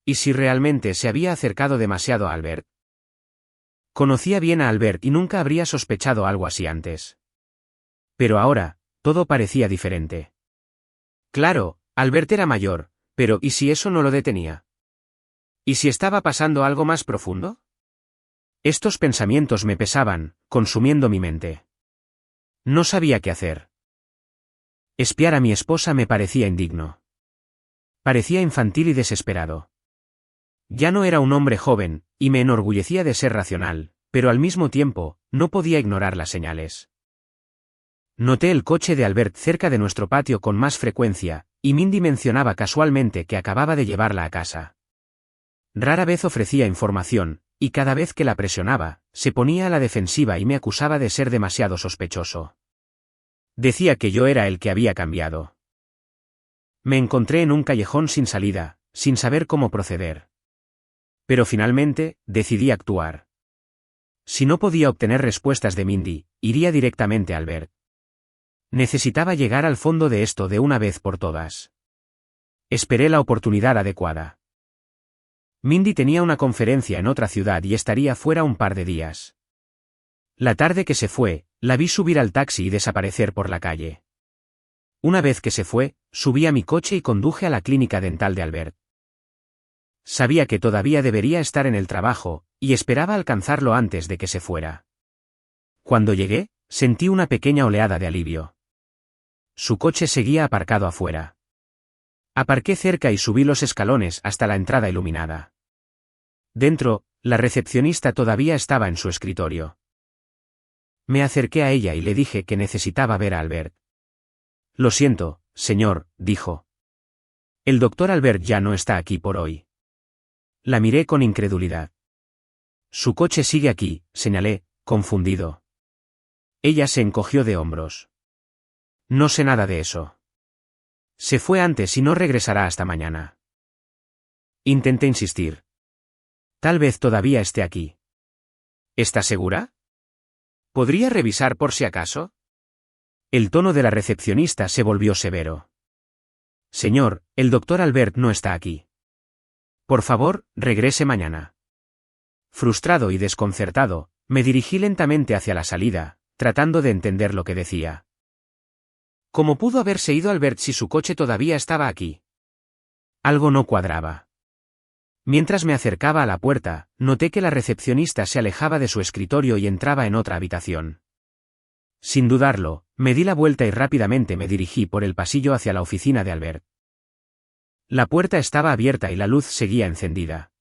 ¿Y si realmente se había acercado demasiado a Albert? Conocía bien a Albert y nunca habría sospechado algo así antes. Pero ahora, todo parecía diferente. Claro, Albert era mayor, pero ¿y si eso no lo detenía? ¿Y si estaba pasando algo más profundo? Estos pensamientos me pesaban, consumiendo mi mente. No sabía qué hacer. Espiar a mi esposa me parecía indigno. Parecía infantil y desesperado. Ya no era un hombre joven, y me enorgullecía de ser racional, pero al mismo tiempo, no podía ignorar las señales. Noté el coche de Albert cerca de nuestro patio con más frecuencia, y Mindy mencionaba casualmente que acababa de llevarla a casa. Rara vez ofrecía información, y cada vez que la presionaba, se ponía a la defensiva y me acusaba de ser demasiado sospechoso. Decía que yo era el que había cambiado. Me encontré en un callejón sin salida, sin saber cómo proceder. Pero finalmente, decidí actuar. Si no podía obtener respuestas de Mindy, iría directamente a Albert. Necesitaba llegar al fondo de esto de una vez por todas. Esperé la oportunidad adecuada. Mindy tenía una conferencia en otra ciudad y estaría fuera un par de días. La tarde que se fue, la vi subir al taxi y desaparecer por la calle. Una vez que se fue, subí a mi coche y conduje a la clínica dental de Albert. Sabía que todavía debería estar en el trabajo, y esperaba alcanzarlo antes de que se fuera. Cuando llegué, sentí una pequeña oleada de alivio. Su coche seguía aparcado afuera. Aparqué cerca y subí los escalones hasta la entrada iluminada. Dentro, la recepcionista todavía estaba en su escritorio. Me acerqué a ella y le dije que necesitaba ver a Albert. Lo siento, señor, dijo. El doctor Albert ya no está aquí por hoy. La miré con incredulidad. Su coche sigue aquí, señalé, confundido. Ella se encogió de hombros. No sé nada de eso. Se fue antes y no regresará hasta mañana. Intenté insistir. Tal vez todavía esté aquí. ¿Está segura? ¿Podría revisar por si acaso? El tono de la recepcionista se volvió severo. Señor, el doctor Albert no está aquí. Por favor, regrese mañana. Frustrado y desconcertado, me dirigí lentamente hacia la salida, tratando de entender lo que decía. ¿Cómo pudo haberse ido Albert si su coche todavía estaba aquí? Algo no cuadraba. Mientras me acercaba a la puerta, noté que la recepcionista se alejaba de su escritorio y entraba en otra habitación. Sin dudarlo, me di la vuelta y rápidamente me dirigí por el pasillo hacia la oficina de Albert. La puerta estaba abierta y la luz seguía encendida.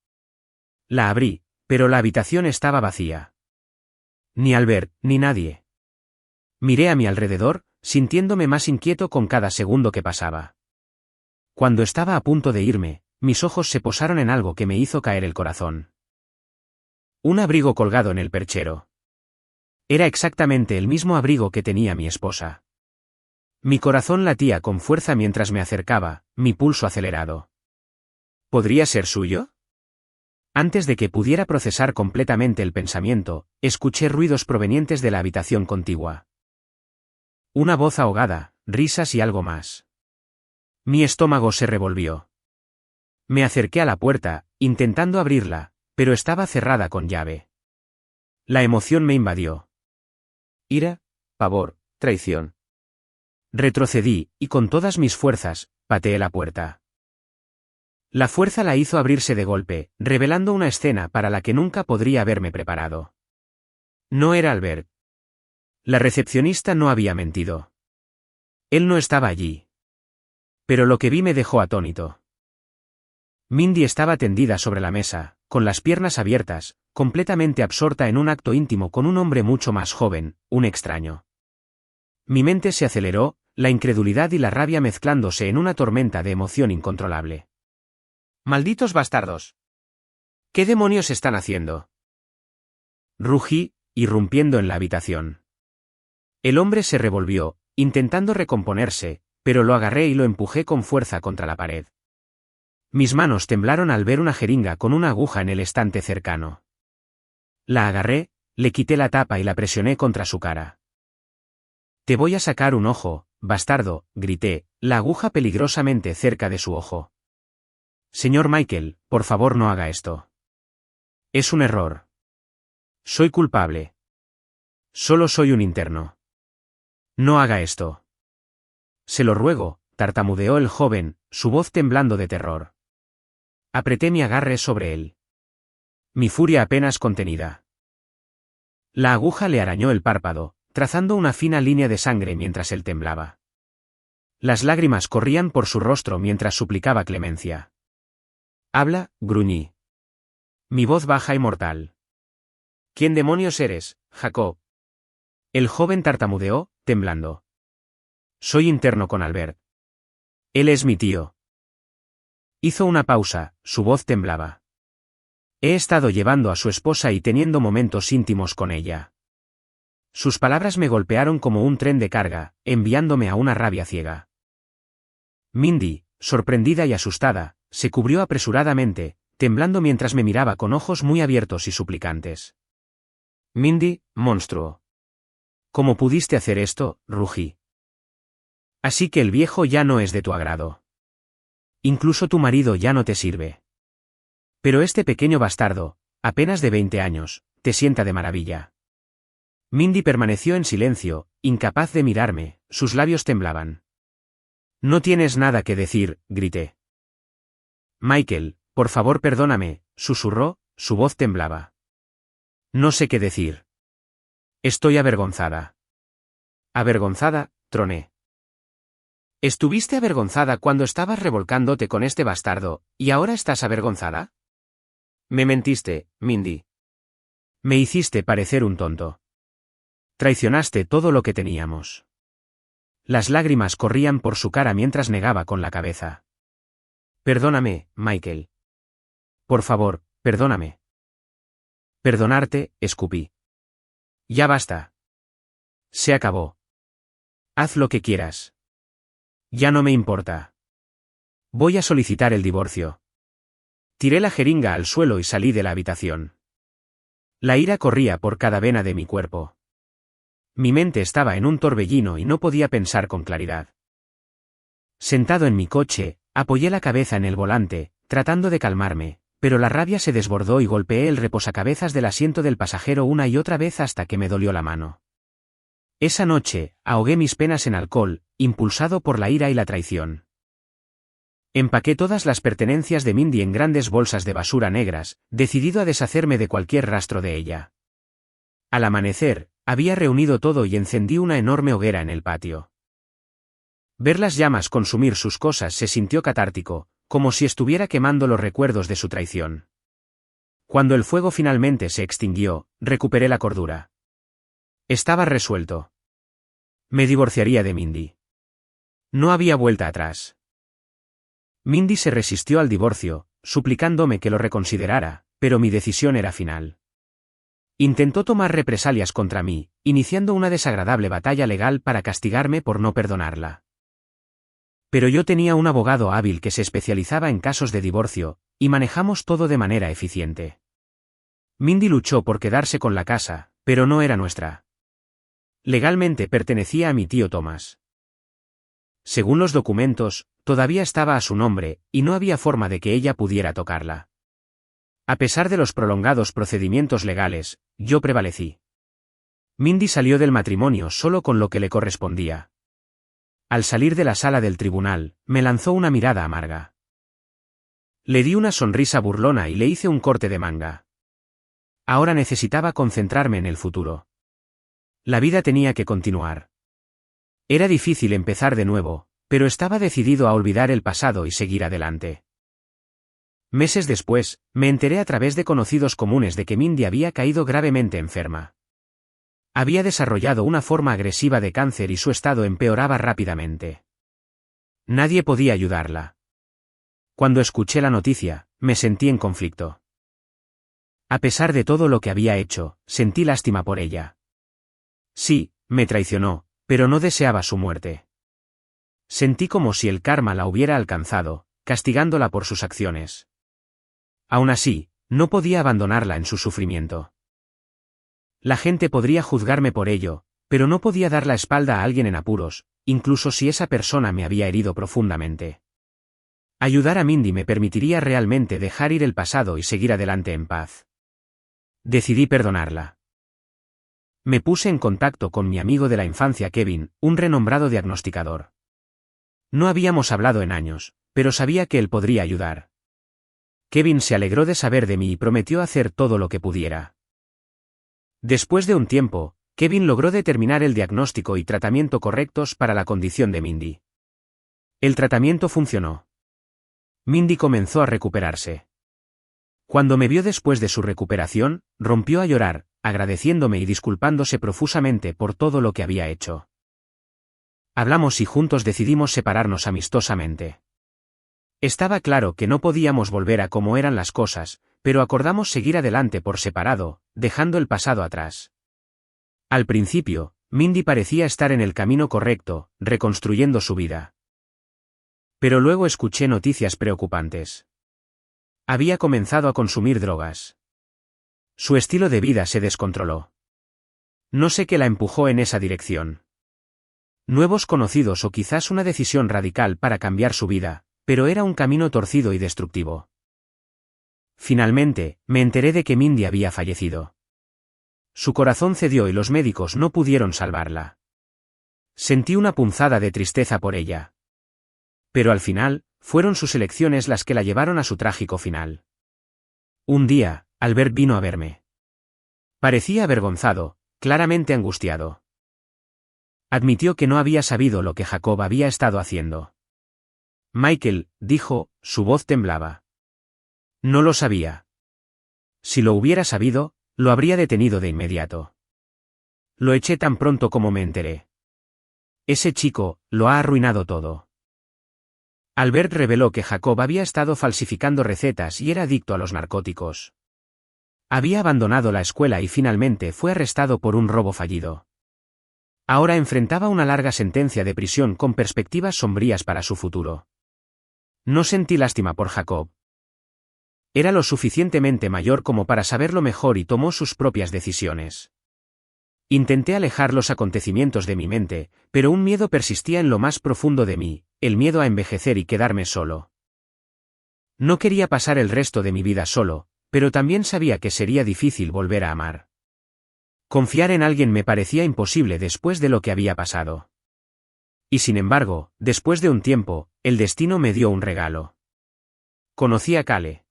La abrí, pero la habitación estaba vacía. Ni Albert, ni nadie. Miré a mi alrededor, sintiéndome más inquieto con cada segundo que pasaba. Cuando estaba a punto de irme, mis ojos se posaron en algo que me hizo caer el corazón. Un abrigo colgado en el perchero. Era exactamente el mismo abrigo que tenía mi esposa. Mi corazón latía con fuerza mientras me acercaba, mi pulso acelerado. ¿Podría ser suyo? Antes de que pudiera procesar completamente el pensamiento, escuché ruidos provenientes de la habitación contigua. Una voz ahogada, risas y algo más. Mi estómago se revolvió. Me acerqué a la puerta, intentando abrirla, pero estaba cerrada con llave. La emoción me invadió. Ira, pavor, traición. Retrocedí, y con todas mis fuerzas, pateé la puerta. La fuerza la hizo abrirse de golpe, revelando una escena para la que nunca podría haberme preparado. No era Albert. La recepcionista no había mentido. Él no estaba allí. Pero lo que vi me dejó atónito. Mindy estaba tendida sobre la mesa, con las piernas abiertas, completamente absorta en un acto íntimo con un hombre mucho más joven, un extraño. Mi mente se aceleró, la incredulidad y la rabia mezclándose en una tormenta de emoción incontrolable. ¡Malditos bastardos! ¿Qué demonios están haciendo? Rugí, irrumpiendo en la habitación. El hombre se revolvió, intentando recomponerse, pero lo agarré y lo empujé con fuerza contra la pared. Mis manos temblaron al ver una jeringa con una aguja en el estante cercano. La agarré, le quité la tapa y la presioné contra su cara. «Te voy a sacar un ojo, bastardo», grité, la aguja peligrosamente cerca de su ojo. «Señor Michael, por favor no haga esto. Es un error. Soy culpable. Solo soy un interno. No haga esto». «Se lo ruego», tartamudeó el joven, su voz temblando de terror. Apreté mi agarre sobre él. Mi furia apenas contenida. La aguja le arañó el párpado, trazando una fina línea de sangre mientras él temblaba. Las lágrimas corrían por su rostro mientras suplicaba clemencia. «Habla», gruñí. Mi voz baja y mortal. «¿Quién demonios eres, Jacob?» El joven tartamudeó, temblando. Soy interno con Albert. Él es mi tío. Hizo una pausa, su voz temblaba. He estado llevando a su esposa y teniendo momentos íntimos con ella. Sus palabras me golpearon como un tren de carga, enviándome a una rabia ciega. Mindy, sorprendida y asustada, se cubrió apresuradamente, temblando mientras me miraba con ojos muy abiertos y suplicantes. Mindy, monstruo. ¿Cómo pudiste hacer esto? Rugí. Así que el viejo ya no es de tu agrado. Incluso tu marido ya no te sirve. Pero este pequeño bastardo, apenas de 20 años, te sienta de maravilla. Mindy permaneció en silencio, incapaz de mirarme, sus labios temblaban. No tienes nada que decir, grité. Michael, por favor perdóname, susurró, su voz temblaba. No sé qué decir. Estoy avergonzada. ¿Avergonzada? Troné. ¿Estuviste avergonzada cuando estabas revolcándote con este bastardo, y ahora estás avergonzada? Me mentiste, Mindy. Me hiciste parecer un tonto. Traicionaste todo lo que teníamos. Las lágrimas corrían por su cara mientras negaba con la cabeza. Perdóname, Michael. Por favor, perdóname. Perdonarte, escupí. Ya basta. Se acabó. Haz lo que quieras. Ya no me importa. Voy a solicitar el divorcio. Tiré la jeringa al suelo y salí de la habitación. La ira corría por cada vena de mi cuerpo. Mi mente estaba en un torbellino y no podía pensar con claridad. Sentado en mi coche, apoyé la cabeza en el volante, tratando de calmarme, pero la rabia se desbordó y golpeé el reposacabezas del asiento del pasajero una y otra vez hasta que me dolió la mano. Esa noche, ahogué mis penas en alcohol, impulsado por la ira y la traición. Empaqué todas las pertenencias de Mindy en grandes bolsas de basura negras, decidido a deshacerme de cualquier rastro de ella. Al amanecer, había reunido todo y encendí una enorme hoguera en el patio. Ver las llamas consumir sus cosas se sintió catártico, como si estuviera quemando los recuerdos de su traición. Cuando el fuego finalmente se extinguió, recuperé la cordura. Estaba resuelto. Me divorciaría de Mindy. No había vuelta atrás. Mindy se resistió al divorcio, suplicándome que lo reconsiderara, pero mi decisión era final. Intentó tomar represalias contra mí, iniciando una desagradable batalla legal para castigarme por no perdonarla. Pero yo tenía un abogado hábil que se especializaba en casos de divorcio, y manejamos todo de manera eficiente. Mindy luchó por quedarse con la casa, pero no era nuestra. Legalmente pertenecía a mi tío Thomas. Según los documentos, todavía estaba a su nombre, y no había forma de que ella pudiera tocarla. A pesar de los prolongados procedimientos legales, yo prevalecí. Mindy salió del matrimonio solo con lo que le correspondía. Al salir de la sala del tribunal, me lanzó una mirada amarga. Le di una sonrisa burlona y le hice un corte de manga. Ahora necesitaba concentrarme en el futuro. La vida tenía que continuar. Era difícil empezar de nuevo, pero estaba decidido a olvidar el pasado y seguir adelante. Meses después, me enteré a través de conocidos comunes de que Mindy había caído gravemente enferma. Había desarrollado una forma agresiva de cáncer y su estado empeoraba rápidamente. Nadie podía ayudarla. Cuando escuché la noticia, me sentí en conflicto. A pesar de todo lo que había hecho, sentí lástima por ella. Sí, me traicionó, pero no deseaba su muerte. Sentí como si el karma la hubiera alcanzado, castigándola por sus acciones. Aún así, no podía abandonarla en su sufrimiento. La gente podría juzgarme por ello, pero no podía dar la espalda a alguien en apuros, incluso si esa persona me había herido profundamente. Ayudar a Mindy me permitiría realmente dejar ir el pasado y seguir adelante en paz. Decidí perdonarla. Me puse en contacto con mi amigo de la infancia Kevin, un renombrado diagnosticador. No habíamos hablado en años, pero sabía que él podría ayudar. Kevin se alegró de saber de mí y prometió hacer todo lo que pudiera. Después de un tiempo, Kevin logró determinar el diagnóstico y tratamiento correctos para la condición de Mindy. El tratamiento funcionó. Mindy comenzó a recuperarse. Cuando me vio después de su recuperación, rompió a llorar, agradeciéndome y disculpándose profusamente por todo lo que había hecho. Hablamos y juntos decidimos separarnos amistosamente. Estaba claro que no podíamos volver a como eran las cosas, pero acordamos seguir adelante por separado, dejando el pasado atrás. Al principio, Mindy parecía estar en el camino correcto, reconstruyendo su vida. Pero luego escuché noticias preocupantes. Había comenzado a consumir drogas. Su estilo de vida se descontroló. No sé qué la empujó en esa dirección. Nuevos conocidos o quizás una decisión radical para cambiar su vida, pero era un camino torcido y destructivo. Finalmente, me enteré de que Mindy había fallecido. Su corazón cedió y los médicos no pudieron salvarla. Sentí una punzada de tristeza por ella. Pero al final, fueron sus elecciones las que la llevaron a su trágico final. Un día, Albert vino a verme. Parecía avergonzado, claramente angustiado. Admitió que no había sabido lo que Jacob había estado haciendo. Michael, dijo, su voz temblaba. No lo sabía. Si lo hubiera sabido, lo habría detenido de inmediato. Lo eché tan pronto como me enteré. Ese chico, lo ha arruinado todo. Albert reveló que Jacob había estado falsificando recetas y era adicto a los narcóticos. Había abandonado la escuela y finalmente fue arrestado por un robo fallido. Ahora enfrentaba una larga sentencia de prisión con perspectivas sombrías para su futuro. No sentí lástima por Jacob. Era lo suficientemente mayor como para saberlo mejor y tomó sus propias decisiones. Intenté alejar los acontecimientos de mi mente, pero un miedo persistía en lo más profundo de mí, el miedo a envejecer y quedarme solo. No quería pasar el resto de mi vida solo, pero también sabía que sería difícil volver a amar. Confiar en alguien me parecía imposible después de lo que había pasado. Y sin embargo, después de un tiempo, el destino me dio un regalo. Conocí a Kale.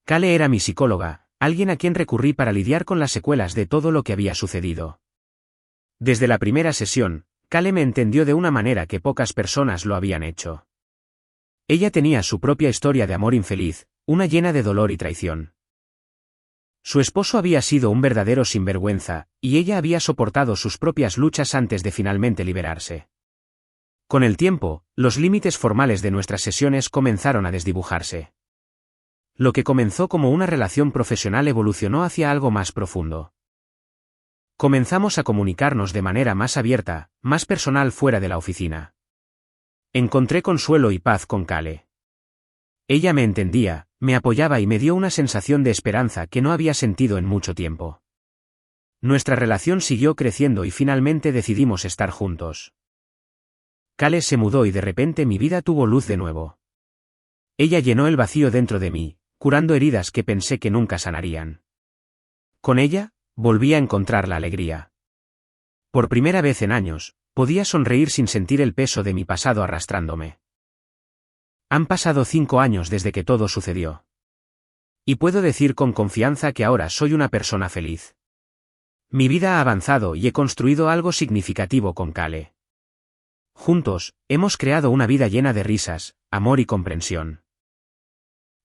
Kale era mi psicóloga, alguien a quien recurrí para lidiar con las secuelas de todo lo que había sucedido. Desde la primera sesión, Kale me entendió de una manera que pocas personas lo habían hecho. Ella tenía su propia historia de amor infeliz, una llena de dolor y traición. Su esposo había sido un verdadero sinvergüenza, y ella había soportado sus propias luchas antes de finalmente liberarse. Con el tiempo, los límites formales de nuestras sesiones comenzaron a desdibujarse. Lo que comenzó como una relación profesional evolucionó hacia algo más profundo. Comenzamos a comunicarnos de manera más abierta, más personal fuera de la oficina. Encontré consuelo y paz con Kale. Ella me entendía, me apoyaba y me dio una sensación de esperanza que no había sentido en mucho tiempo. Nuestra relación siguió creciendo y finalmente decidimos estar juntos. Kale se mudó y de repente mi vida tuvo luz de nuevo. Ella llenó el vacío dentro de mí, curando heridas que pensé que nunca sanarían. Con ella, volví a encontrar la alegría. Por primera vez en años, podía sonreír sin sentir el peso de mi pasado arrastrándome. Han pasado 5 años desde que todo sucedió. Y puedo decir con confianza que ahora soy una persona feliz. Mi vida ha avanzado y he construido algo significativo con Kale. Juntos, hemos creado una vida llena de risas, amor y comprensión.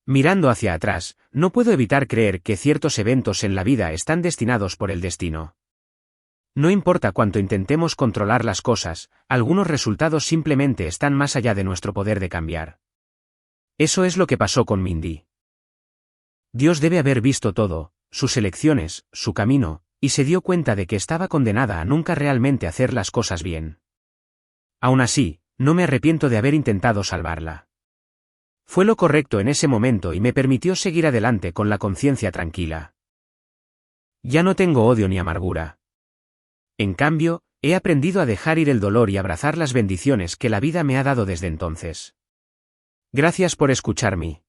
Mirando hacia atrás, no puedo evitar creer que ciertos eventos en la vida están destinados por el destino. No importa cuánto intentemos controlar las cosas, algunos resultados simplemente están más allá de nuestro poder de cambiar. Eso es lo que pasó con Mindy. Dios debe haber visto todo, sus elecciones, su camino, y se dio cuenta de que estaba condenada a nunca realmente hacer las cosas bien. Aún así, no me arrepiento de haber intentado salvarla. Fue lo correcto en ese momento y me permitió seguir adelante con la conciencia tranquila. Ya no tengo odio ni amargura. En cambio, he aprendido a dejar ir el dolor y abrazar las bendiciones que la vida me ha dado desde entonces. Gracias por escucharme.